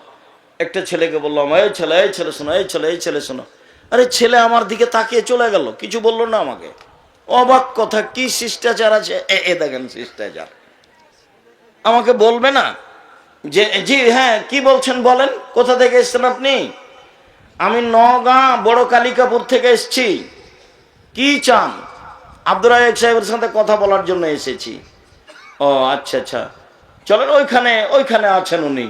একটা ছেলেকে বললাম এই ছেলে শোনো, এই ছেলে শোনো। আরে ছেলে আমার দিকে তাকিয়ে চলে গেল, কিছু বললো না আমাকে। অবাক কথা, কি শিষ্টাচার আছে? দেখেন শিষ্টাচার। আমাকে বলবে না যে জি হ্যাঁ কি বলছেন বলেন, কোথা থেকে এসছেন আপনি? আমি নওগাঁ বড় কালিকাপুর থেকে এসছি। কি চান? আব্দুর রাজ্জাক সাহেবের সাথে কথা বলার জন্য এসেছি। ও আচ্ছা আচ্ছা, চলেন ওইখানে আছেন উনি,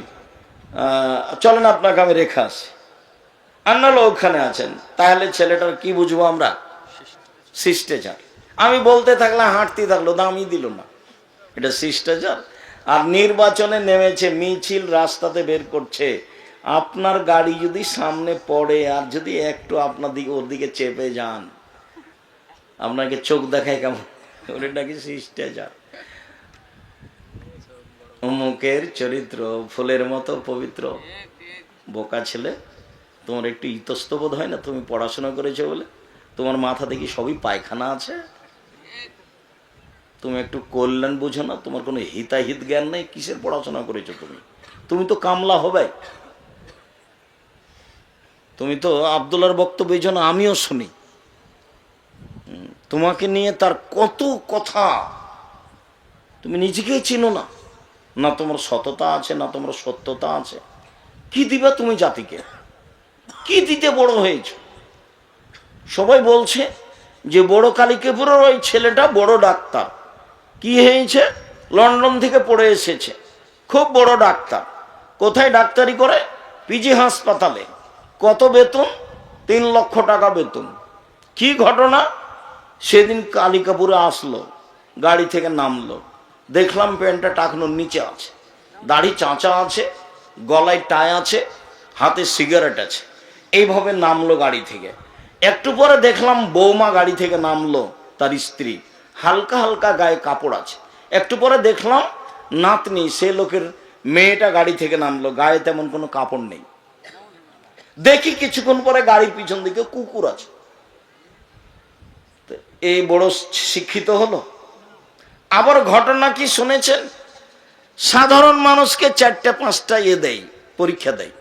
চলেন আপনাকে আমি রেখে আসি। আন্নালো ওখানে আছেন। তাহলে ছেলেটার কি বুঝবো আমরা? শিষ্টাচার। আমি বলতে থাকলাম, হাঁটতে থাকলো, দামই দিল না, এটা শিষ্টাচার। আর নির্বাচনে নেমেছে, মিছিল রাস্তাতে বের করছে, আপনার গাড়ি যদি সামনে পড়ে আর যদি একটু আপনার দিকে ওর দিকে চেপে যান, আপনাকে চোখ দেখায় কেমন? ওটাকে শিষ্টাচার। অমুকের চরিত্র ফুলের মতো পবিত্র। বোকা ছেলে, তোমার একটু ইতস্তবোধ হয় না? তুমি পড়াশোনা করেছো বলে তোমার মাথা দেখি সবই পায়খানা আছে। তুমি একটু কল্যাণ বুঝো না? তোমার কোনো হিতাহিত জ্ঞান নেই। কিসের পড়াশোনা করেছো তুমি? তুমি তো কামলা হবে। তুমি তো আব্দুল্লাহর বক্তব্য এই জন্য আমিও শুনি। তোমাকে নিয়ে তার কত কথা, তুমি নিজেকেই চিনো না। না তোমার সততা আছে, না তোমার সত্যতা আছে। কি দিবা তুমি জাতিকে? কি দিতে বড় হয়েছ? সবাই বলছে যে বড় কালিকাপুরের ওই ছেলেটা বড় ডাক্তার। কি হয়েছে? লন্ডন থেকে পড়ে এসেছে, খুব বড় ডাক্তার। কোথায় ডাক্তারি করে? পিজি হাসপাতালে। কত বেতন? 3 লক্ষ টাকা বেতন। কি ঘটনা? সেদিন কালিকাপুরে আসলো, গাড়ি থেকে নামলো, দেখলাম প্যান্টটা টাকনোর নিচে আছে, দাড়ি চাঁচা আছে, গলায় টাই আছে, হাতে সিগারেট আছে। এইভাবে নামলো গাড়ি থেকে। একটু পরে দেখলাম বৌমা গাড়ি থেকে নামলো, তার স্ত্রী, হালকা হালকা গায়ে কাপড় আছে। একটু পরে দেখলাম নাতনি, সে লোকের মেয়েটা গাড়ি থেকে নামলো, গায়ে তেমন কোনো কাপড় নেই। দেখি কিছুক্ষণ পরে গাড়ির পিছন দিকে কুকুর আছে। এই বড় শিক্ষিত হলো? আবার ঘটনা কি শুনেছেন? সাধারণ মানুষকে 4টা-5টা দেয়, পরীক্ষা দেয়,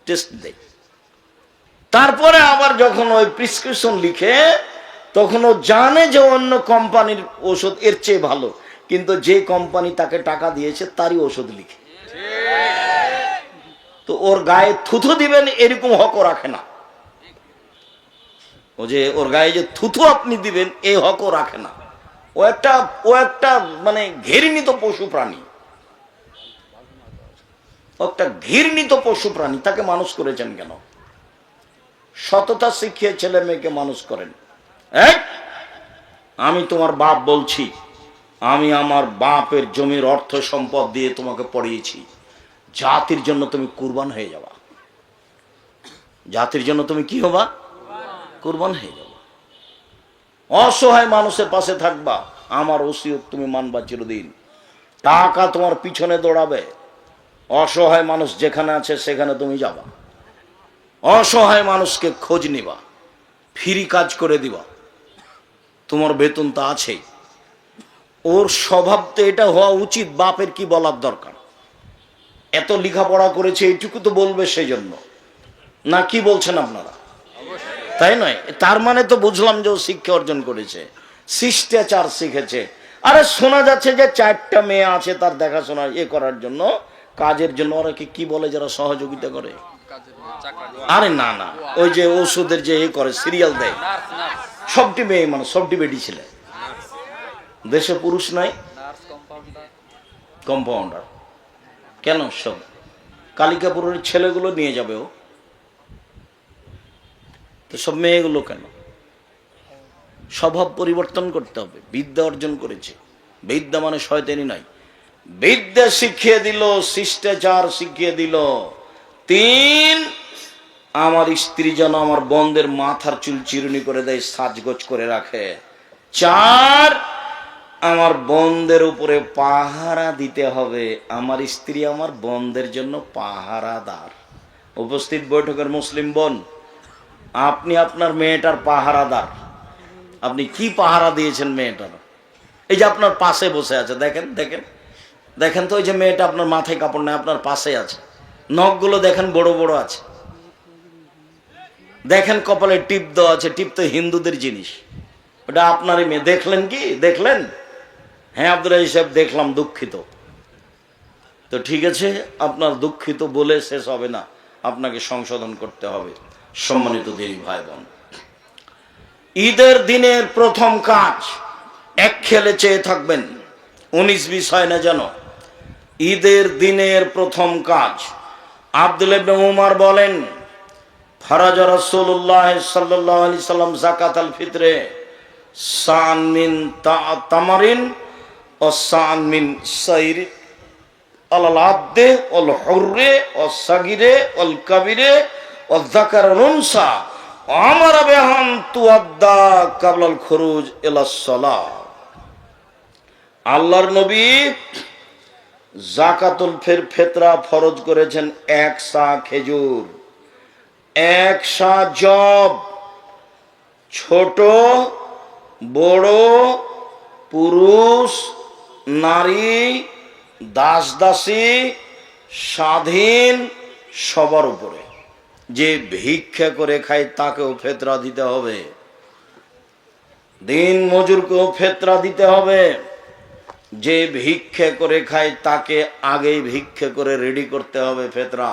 টেস্ট দেয়। তারপরে আবার যখন ওই প্রেসক্রিপশন লিখে, তখন ও জানে যে অন্য কোম্পানির ওষুধ এর চেয়ে ভালো, কিন্তু যে কোম্পানি তাকে টাকা দিয়েছে তারই ওষুধ লিখে। তো ওর গায়ে থুথু দিবেন এরকম হকও রাখে না। ও যে ওর গায়ে যে থুথু আপনি দিবেন এই হকও রাখে না। ও একটা মানে ঘৃণিত পশু প্রাণী, একটা ঘৃণিত পশু প্রাণী। তাকে মানুষ করেছেন কেন? সততা শিখিয়ে ছেলে মেয়েকে মানুষ করেন। আমি তোমার বাপ বলছি, আমি আমার বাপের জমির অর্থ সম্পদ দিয়ে তোমাকে পড়িয়েছি, জাতির জন্য তুমি কুরবান হয়ে যাবা। জাতির জন্য তুমি কি হবা? কুরবান হয়ে যাবা। অসহায় মানুষের পাশে থাকবা, আমার ওসিয়ত তুমি মানবা চিরদিন। টাকা তোমার পিছনে দৌড়াবে, অসহায় মানুষ যেখানে আছে সেখানে তুমি যাবা, অসহায় মানুষকে খোঁজ নিবা, ফ্রি কাজ করে দিবা, তোমার বেতন তো আছেই। ওর স্বভাব তো এটা হওয়া উচিত। বাপের কি বলার দরকার? এত লেখাপড়া করেছে এইটুকু তো বলবে সেই জন্য, না কি বলছেন আপনারা? তাই নয়? তার মানে তো বুঝলাম যে ও শিক্ষা অর্জন করেছে, শিষ্টাচার শিখেছে। আরে শোনা যাচ্ছে যে 4টা মেয়ে আছে তার দেখাশোনা করার জন্য, কাজের জন্য। ওরা কি বলে যারা সহযোগিতা করে? আরে না না, ওই যে ওষুধের যে করে সিরিয়াল দেয়, সবটি মেয়ে, মানে সবটি বেটি ছেলে। দেশে পুরুষ নাই? কম্পাউন্ডার। কেন? সব কালিকাপুরের ছেলেগুলো নিয়ে যাবে ও, তো সব মেয়েগুলো কেন? স্বভাব পরিবর্তন করতে হবে। বিদ্যা অর্জন করেছে, বিদ্যা মানে শয়তানি নয়। বিদ্যা শিখিয়ে দিল, শিষ্টাচার শিখিয়ে দিল। 3, আমার স্ত্রী যেন আমার বোনদের মাথার চুল চিরুনি করে দেয়, সাজগোজ করে রাখে। 4, আমার বোনদের উপরে পাহারা দিতে হবে। আমার স্ত্রী আমার বোনদের জন্য পাহারাদার। উপস্থিত বৈঠকের মুসলিম বোন, আপনি আপনার মেয়েটার পাহারাদার। আপনি কি পাহারা দিয়েছেন মেয়েটার? এই যে আপনার পাশে বসে আছে, দেখেন দেখেন দেখেন তো, ওই যে মেয়েটা আপনার মাথায় কাপড় নেই, আপনার পাশে আছে। নখগুলো দেখেন বড় বড় আছে, দেখেন কপালে টিপ দেওয়া আছে। টিপ তো হিন্দুদের জিনিস, ওটা আপনারই মেয়ে। দেখলেন কি? দেখলেন? হ্যাঁ আব্দুল রাজিক সাহেব দেখলাম, দুঃখিত। তো ঠিক আছে, আপনার দুঃখিত বলে শেষ হবে না, আপনাকে সংশোধন করতে হবে। সম্মানিত দিনী ভাই বোন, ঈদের দিনের প্রথম কাজ এক খেলে চেয়ে থাকবেন, 19-20 হয় না যেন। ঈদের দিনের প্রথম কাজ, আব্দুল্লাহ ইবনে উমর বলেন, ফরাজ রাসূলুল্লাহ সাল্লাল্লাহু আলাইহি সাল্লাম যাকাতাল ফিতরে সান মিন তামারিন ও সান মিন সাইর আলাল আবদে ওয়াল হুররে ওয়াস সাগিরে ওয়াল কাবিরে ওয়াল যাকার ওয়াল উনসা আমারা বিহান তুআদ্দা কাবলাল খুরুজ ইলাস সালাহ। আল্লাহর নবী যাকাতুল ফিতরা ফরজ করেছেন 1 সা খেজুর, 1 সা জব, ছোট বড়, পুরুষ নারী, দাস দাসী, স্বাধীন, সবার উপরে। যে ভিক্ষা করে খায় তাকেও ফিতরা দিতে হবে, দিন মজুরকেও ফিতরা দিতে হবে। যে ভিক্ষা করে খায় তাকে আগেই ভিক্ষা করে রেডি করতে হবে ফিতরা।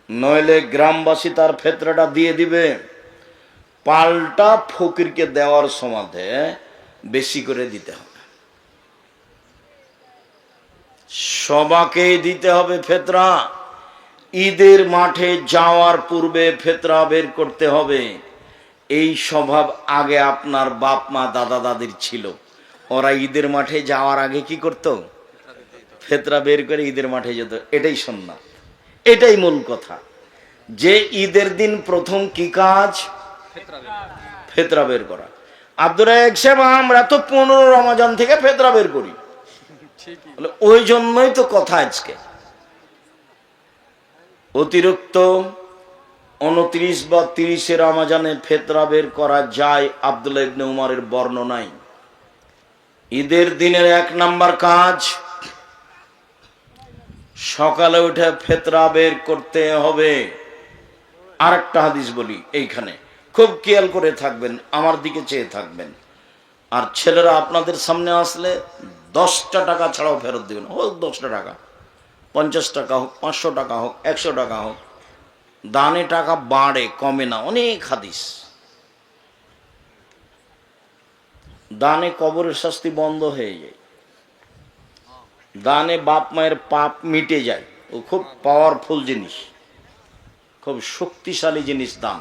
নইলে গ্রামবাসী তার ফেতরাটা দিয়ে দিবে। পাল্টা ফকিরকে দেওয়ার সময় বেশি করে দিতে হবে, সবাকেই দিতে হবে ফেতরা। ঈদের মাঠে যাওয়ার পূর্বে ফেতরা বের করতে হবে। এই স্বভাব আগে আপনার বাপ মা দাদা দাদির ছিল। ওরা ঈদের মাঠে যাওয়ার আগে কি করত? ফেতরা বের করে ঈদের মাঠে যেত। এটাই সুন্নাত, এটাই মূল কথা। যে ঈদের দিন প্রথম কি কাজ? ফেতরা বের করা। আব্দুর রাজ্জাক সাহেব, আমরা তো 15 রমজান থেকে ফেতরা বের করি। ওই জন্যই তো কথা আজকে। অতিরিক্ত 29 বা 30 রমজানে ফেতরা বের করা যায়, আব্দুল্লাহ ইবনে উমরের বর্ণনায়। ঈদের দিনের 1 নাম্বার কাজ সকালে উঠে ফেতরা বের করতে হবে। আরেকটা হাদিস বলি এইখানে, খুব খেয়াল করে থাকবেন, আমার দিকে চেয়ে থাকবেন। আর ছেলেরা আপনাদের সামনে আসলে 10টা টাকা ছাড়াও ফেরত দেবেন। হোক 10টা টাকা, 50 টাকা হোক, 500 টাকা হোক, 100 টাকা হোক। দানে টাকা বাড়ে, কমে না। অনেক হাদিস। দানে কবরের শাস্তি বন্ধ হয়ে যায়, দানে বাপ মায়ের পাপ মিটে যায়। ও খুব পাওয়ারফুল জিনিস, খুব শক্তিশালী জিনিস দান।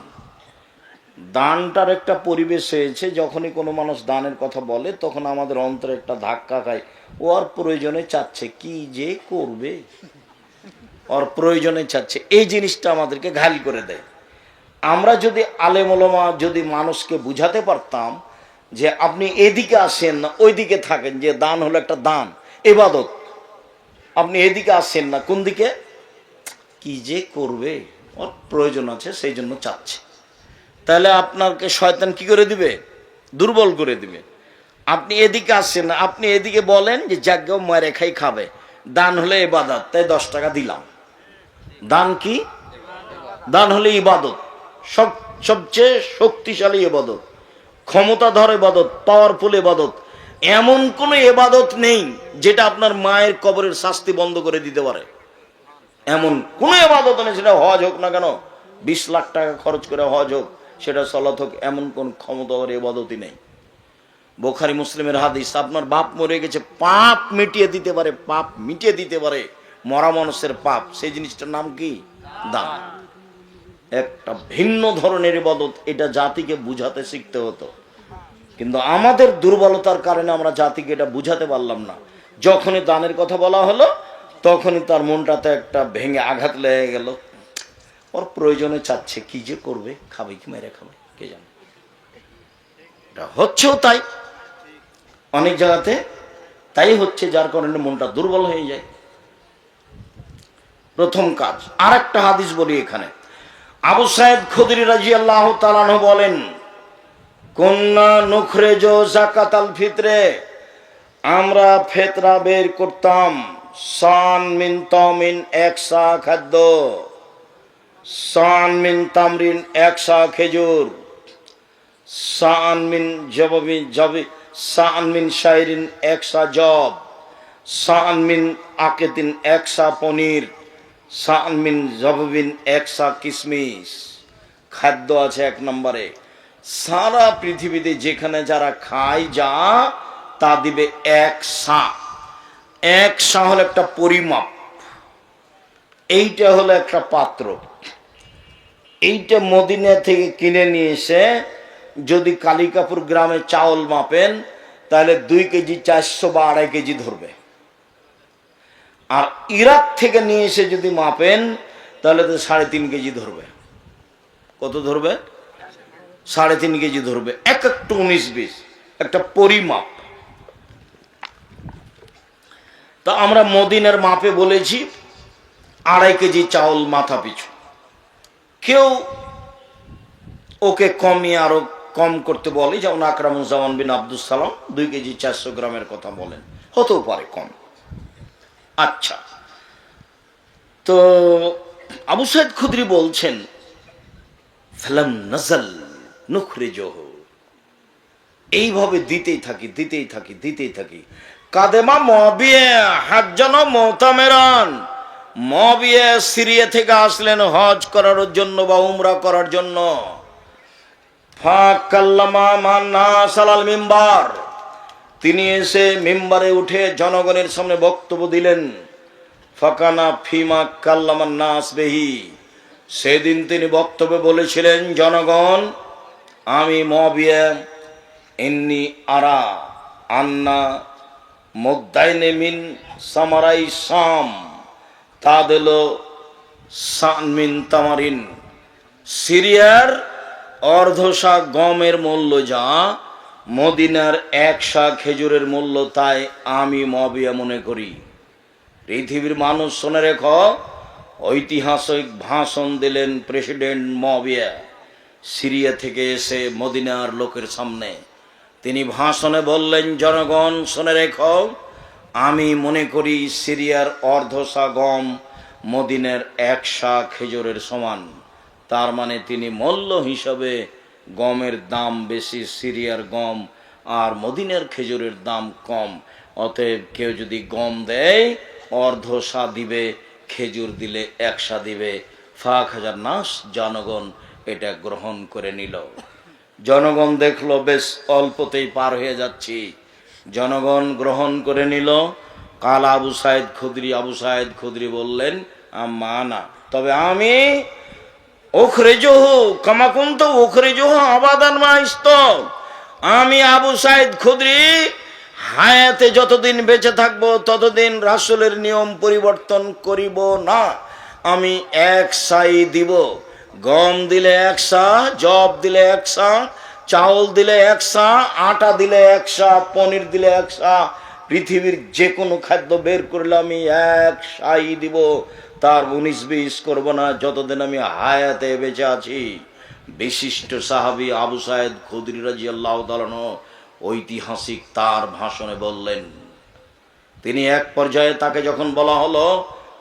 দানটার একটা পরিবেশ হয়েছে, যখনই কোনো মানুষ দানের কথা বলে তখন আমাদের অন্তরে একটা ধাক্কা খায়। ও আর প্রয়োজনে চাচ্ছে, কি যে করবে, ওর প্রয়োজনে চাচ্ছে। এই জিনিসটা আমাদেরকে ঘায়েল করে দেয়। আমরা যদি আলেম ওলামা যদি মানুষকে বুঝাতে পারতাম যে আপনি এদিকে আসেন না, ওইদিকে থাকেন, যে দান হলো একটা দান, ইবাদত। আপনি এদিকে আসেন না, কোন দিকে? কি যে করবে, ওর প্রয়োজন আছে, সেই জন্য চাচ্ছে। তাহলে আপনাকে শয়তান কি করে দিবে? দুর্বল করে দিবে। আপনি এদিকে আসছেন না, আপনি এদিকে বলেন যে যাজ্ঞ মায়ের খাই খাবে, দান হলে ইবাদত, তাই 10 টাকা দিলাম। দান কি? দান হলে ইবাদত, সবচেয়ে শক্তিশালী ইবাদত, ক্ষমতাধর ইবাদত, পাওয়ারফুল ইবাদত। এমন কোন ইবাদত নেই যেটা আপনার মায়ের কবরের শাস্তি বন্ধ করে দিতে পারে। এমন কোন ইবাদত নেই, সেটা হজ হোক না কেন, 20 লাখ টাকা খরচ করে হজ হোক, সেটা সালাত হোক, এমন কোন ক্ষমতাধর ইবাদতই নেই। বুখারী মুসলিমের হাদিস, আপনার বাপ মরে গেছে, পাপ মিটিয়ে দিতে পারে, পাপ মিটিয়ে দিতে পারে মরা মানুষের পাপ। সেই জিনিসটার নাম কি? দান। একটা ভিন্ন ধরনের ইবাদত। এটা জাতিকে বুঝাতে শিখতে হতো, কিন্তু আমাদের দুর্বলতার কারণে আমরা জাতিকে এটা বুঝাতে পারলাম না। যখনই দানের কথা বলা হলো তখনই তার মনটাতে একটা ভেঙে আঘাত লেগে গেল। ওর প্রয়োজনে চাচ্ছে, কি যে করবে, খাবে কি মেরে খাবে কে জানে। এটা হচ্ছেও তাই, অনেক জায়গাতে তাই হচ্ছে, যার কারণে মনটা দুর্বল হয়ে যায়। প্রথম কাজ। আর একটা হাদিস বলি এখানে, আবু সাঈদ খুদরি রাদিয়াল্লাহু তাআলা আনহু বলেন, কুন্না নুখরিজু যাকাতাল ফিতরে, আমরা ফেতরা বের করতাম, সান মিন তামিন, 1 সা খাদ্য, সান মিন তামরিন, 1 সা খেজুর, সান মিন জববিন, সান মিন শাইরিন, 1 সা জব, সান মিন আকিতিন, 1 সা পনির, সান মিন জববিন, 1 সা কিসমিস। খাদ্য আছে 1 নম্বরে। সারা পৃথিবীতে যেখানে যারা খায় যা, তা দিবে 1 সা। 1 সা হলো একটা পরিমাপ, এইটা হলো একটা পাত্র। এইটা মদিনা থেকে কিনে নিয়ে এসে যদি কালিকাপুর গ্রামে চাউল মাপেন, তাহলে 2 কেজি 400 বা 2.5 কেজি ধরবে। আর ইরাক থেকে নিয়ে এসে যদি মাপেন, তাহলে তো 3.5 কেজি ধরবে। কত ধরবে? 3.5 কেজি ধরবে। এক একটা 19-20 একটা পরিমাপ। তা আমরা মদিনার মাপে বলেছি 2.5 কেজি চাউল মাথা পিছু। কেউ ওকে কমিয়ে আরো কম করতে বলে, যেমন আকরামুজ্জামান বিন আব্দুস সালাম 2 কেজি 400 গ্রামের কথা বলেন, হতেও পারে কম। আচ্ছা, তো আবু সাঈদ খুদরি বলছেন, ফালাম নাজাল নুখরিজুহু, এইভাবে দিতেই থাকি। কাদেমা মুআবিয়া হাজ্জান মুতামিরান, মুআবিয়া সিরিয়া থেকে আসলেন হজ করার জন্য বা উমরা করার জন্য। ফাকাল্লামা মান নাস আলাল মিম্বার, তিনি এসে মিম্বারে উঠে জনগণের সামনে বক্তব্য দিলেন। ফাকানা ফিমা কাল্লামান নাস বেহি, সেদিন তিনি বক্তব্যে বলেছিলেন, জনগণ, আমি মুআবিয়া ইন্নী আরা আন্না মুদাইনে মিন সামারাই শাম তাদেলো সানমিন তামারিন, সিরিয়ার অর্ধশা গমের মূল্য যা মদিনার 1 শা খেজুরের মূল্য, তাই আমি মুআবিয়া মনে করি। পৃথিবীর মানুষ শুনে রেখো, ঐতিহাসিক ভাষণ দিলেন প্রেসিডেন্ট মুআবিয়া সিরিয়া থেকে এসে মদিনার লোকের সামনে। তিনি ভাষণে বললেন, জনগণ শুনে রেখো, আমি মনে করি সিরিয়ার অর্ধশা গম মদিনার 1 শা খেজুরের সমান। তার মানে তিনি মূল্য হিসাবে গমের দাম বেশি, সিরিয়ার গম, আর মদিনার খেজুরের দাম কম। অতএব কেউ যদি গম দেয় অর্ধশা দিবে, খেজুর দিলে 1 শা দিবে। ফাক হাজার নাস, জনগণ এটা গ্রহণ করে নিল। জনগণ দেখলো বেশ অল্পতেই পার হয়ে যাচ্ছি, জনগণ গ্রহণ করে নিল। কাল আবু সাইদ খুদরি বললেন, মানা, তবে আমি উখরিজুহু কামা কুনতু উখরিজুহু আবাদান মা ইসত, আমি আবু সাইদ খুদরি হায়াতে যতদিন বেঁচে থাকবো ততদিন রাসূলের নিয়ম পরিবর্তন করিব না। আমি 1 শাই দিব, গম দিলে 1 শা, জব দিলে 1 শা, চাউল দিলে 1 শা, আটা দিলে 1 শা, পনির দিলে 1 শা, পৃথিবীর যে কোনো খাদ্য বের করলে আমি 1 শাই দিব, তার 19-20 করব না যতদিন আমি হায়াতে বেঁচে আছি। বিশিষ্ট সাহাবী আবু সাইদ খুদরি রাদিয়াল্লাহু তাআলা ঐতিহাসিক তার ভাষণে বললেন। তিনি এক পর্যায়ে তাকে যখন বলা হলো,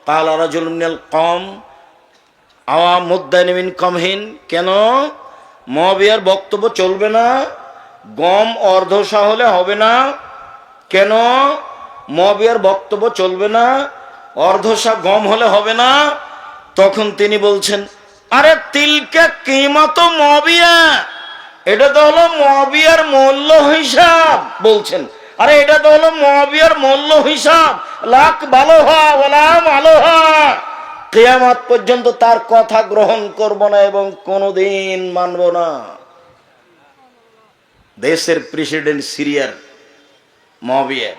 কালা রাজুলুন মিনাল কওম আওয়া মুদাইন মিন কামহিন, কেন মুআবিয়ার বক্তব্য চলবে না? গম অর্ধশা হলে হবে না? কেন মুআবিয়ার বক্তব্য চলবে না? অর্ধশা গম হলে হবে না? তখন তিনি বলছেন, আরে তিলকা কিমাত মুআবিয়া, এটা তো হলো মুআবিয়ার মূল্য হিসাব। বলছেন, আরে এটা তো হলো মুআবিয়ার মূল্য হিসাব, লাখ ভালো হওয়া ওলা ভালো হওয়া, কিয়ামত পর্যন্ত তার কথা গ্রহণ করব না এবং কোনোদিন মানব না। দেশের প্রেসিডেন্ট সিরিয়ার মুআবিয়া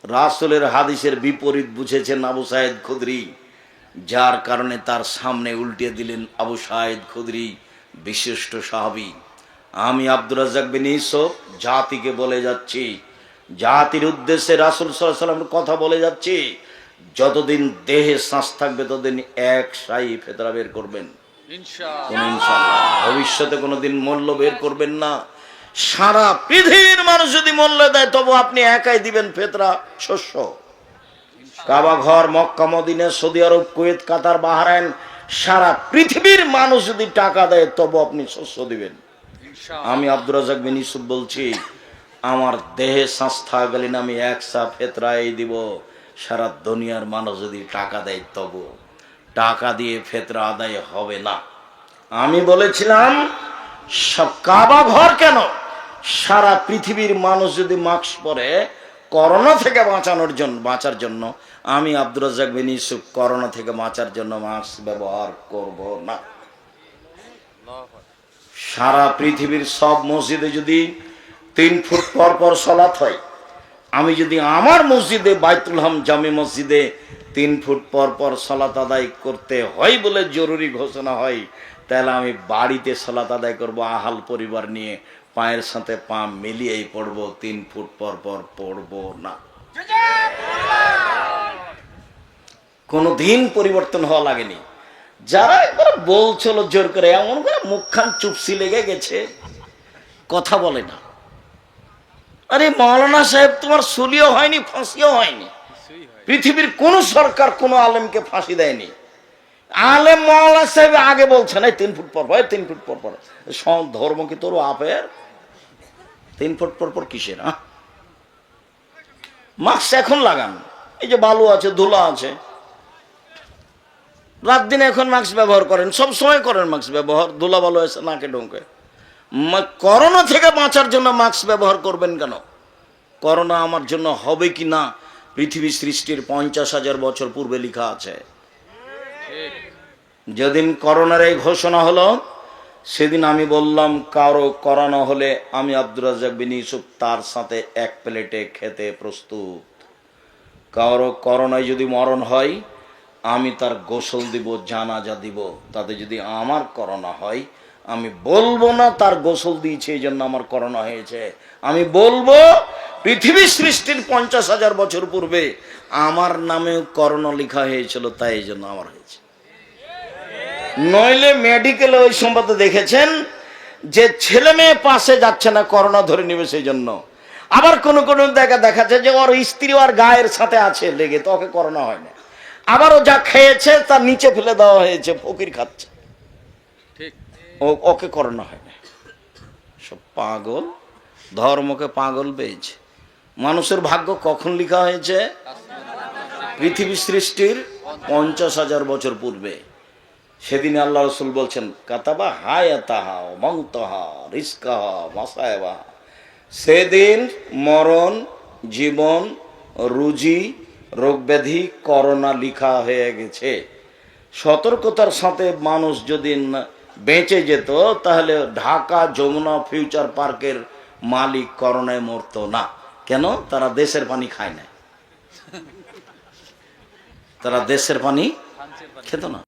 রাসূলের হাদিসের বিপরীত বুঝেছেন আবু সাইদ খুদরি, যার কারণে তার সামনে উল্টে দিলেন আবু সাইদ খুদরি, বিশিষ্ট সাহাবী। আমি আব্দুর রাজ্জাক বিন ইউসুফ জাতিকে বলে যাচ্ছি, জাতির উদ্দেশ্যে রাসূল সাল্লাল্লাহু আলাইহি ওয়াসাল্লামের কথা বলে যাচ্ছি, যতদিন দেহে শ্বাস থাকবে ততদিন 1 শাই ফেতরা বের করবেন ইনশাআল্লাহ। ভবিষ্যতে কোনোদিন মূল্য বের করবেন না। সারা পৃথিবীর মানুষ যদি মূল্য দেয় তবু আপনি একাই দিবেন ফেতরা শস্য। কাবা ঘর, মক্কা, মদিনা, সৌদি আরব, কুয়েত, কাতার, বাহরাইন, সারা পৃথিবীর মানুষ যদি টাকা দেয় তবু আপনি শস্য দিবেন। আমি আব্দুর রাজ্জাক বিন ইউসুফ বলছি, আমার দেহে শ্বাস থাকাকালীন আমি 1 শা ফেতরাই দিব। সারা দুনিয়ার মানুষ যদি টাকা দেয় তবু টাকা দিয়ে ফেতরা আদায় হবে না। আমি বলেছিলাম সব কাবা ঘর কেন, সারা পৃথিবীর মানুষ যদি মাস্ক পরে করোনা থেকে বাঁচার জন্য, আমি আব্দুর রাজ্জাক বিন ইউসুফ করোনা থেকে বাঁচার জন্য মাস্ক ব্যবহার করব না। সারা পৃথিবীর সব মসজিদে যদি 3 ফুট পর পর সালাত হয়, আমি যদি আমার মসজিদে বাইতুল হাম জামে মসজিদে 3 ফুট পর পর সালাত আদায় করতে হয় বলে জরুরি ঘোষণা হয়, তাহলে আমি বাড়িতে সালাত আদায় করব আহাল পরিবার নিয়ে, পায়ের সাথে পা মিলিয়েই পড়ব, 3 ফুট পর পর পড়ব না। কোনো দিন পরিবর্তন হওয়া লাগেনি। যারা একবার বলছিল জোর করে, এমন করে মুখখান চুপসি লেগে গেছে, কথা বলে না। আরে মাওলানা সাহেব, তোমার সুলিও হয়নি, ফাঁসিও হয়নি। পৃথিবীর কোন সরকার কোন আলেমকে ফাঁসি দেয়নি। আলেম মাওলানা সাহেব আগে বলছেন, এই 3 ফুট পর পর, 3 ফুট পর পর। ধর্ম কি তোর আপের? 3 ফুট পর পর কিসের? মাস্ক এখন লাগান, এই যে বালু আছে, ধুলা আছে, রাত দিন এখন মাস্ক ব্যবহার করেন, সব সময় করেন মাস্ক ব্যবহার, ধুলা ভালো এসে নাকে ঢোকে। করোনা থেকে বাঁচার জন্য মাস্ক ব্যবহার করবেন কেন? করোনা আমার জন্য হবে কি না পৃথিবী সৃষ্টির 50,000 বছর পূর্বে লেখা আছে। যেদিন করোনার এই ঘোষণা হলো সেদিন আমি বললাম কারো করোনা হলে আমি আব্দুর রাজ্জাক বিন ইউসুফ তার সাথে এক প্লেটে খেতে প্রস্তুত। কারো করোনায় যদি মরণ হয় আমি তার গোসল দিব, জানাজা দিব। তাতে যদি আমার করোনা হয় আমি বলবো না তার গোসল দিয়েছে এই জন্য আমার করোনা হয়েছে, আমি বলবো পৃথিবী সৃষ্টির 50,000 বছর পূর্বে আমার নামেও করোনা লেখা হয়েছিল, তাই এই জন্য আমার হয়েছে। নইলে মেডিকেলে ওই সম্পর্কে দেখেছেন যে ছেলে মেয়ে পাশে যাচ্ছে না, করোনা ধরে নেবে সেই জন্য। আবার কোন কোন জায়গায় দেখাচ্ছে যে ওর স্ত্রী আর গায়ের সাথে আছে লেগে, তো ওকে করোনা হয় না। আবারও যা খেয়েছে তার নিচে ফেলে দেওয়া হয়েছে, ফকির খাচ্ছে, ওকে করোনা হয় না। সব পাগল, ধর্মকে পাগল পেয়েছে। মানুষের ভাগ্য কখন লেখা হয়েছে? পৃথিবী সৃষ্টির 50,000 বছর পূর্বে। সেদিন আল্লাহ রসুল বলছেন কাতাবা হায়াতাহা মাউতাহা রিজকাহা মাসায়বা, সেদিন মরণ, জীবন, রুজি, রোগ ব্যাধি, করোনা লিখা হয়ে গেছে। সতর্কতার সাথে মানুষ যদি বেঁচে যেত তাহলে ঢাকা যমুনা ফিউচার পার্কের মালিক করোনায় মরতো না। কেন? তারা দেশের পানি খায় না, তারা দেশের পানি খেত না।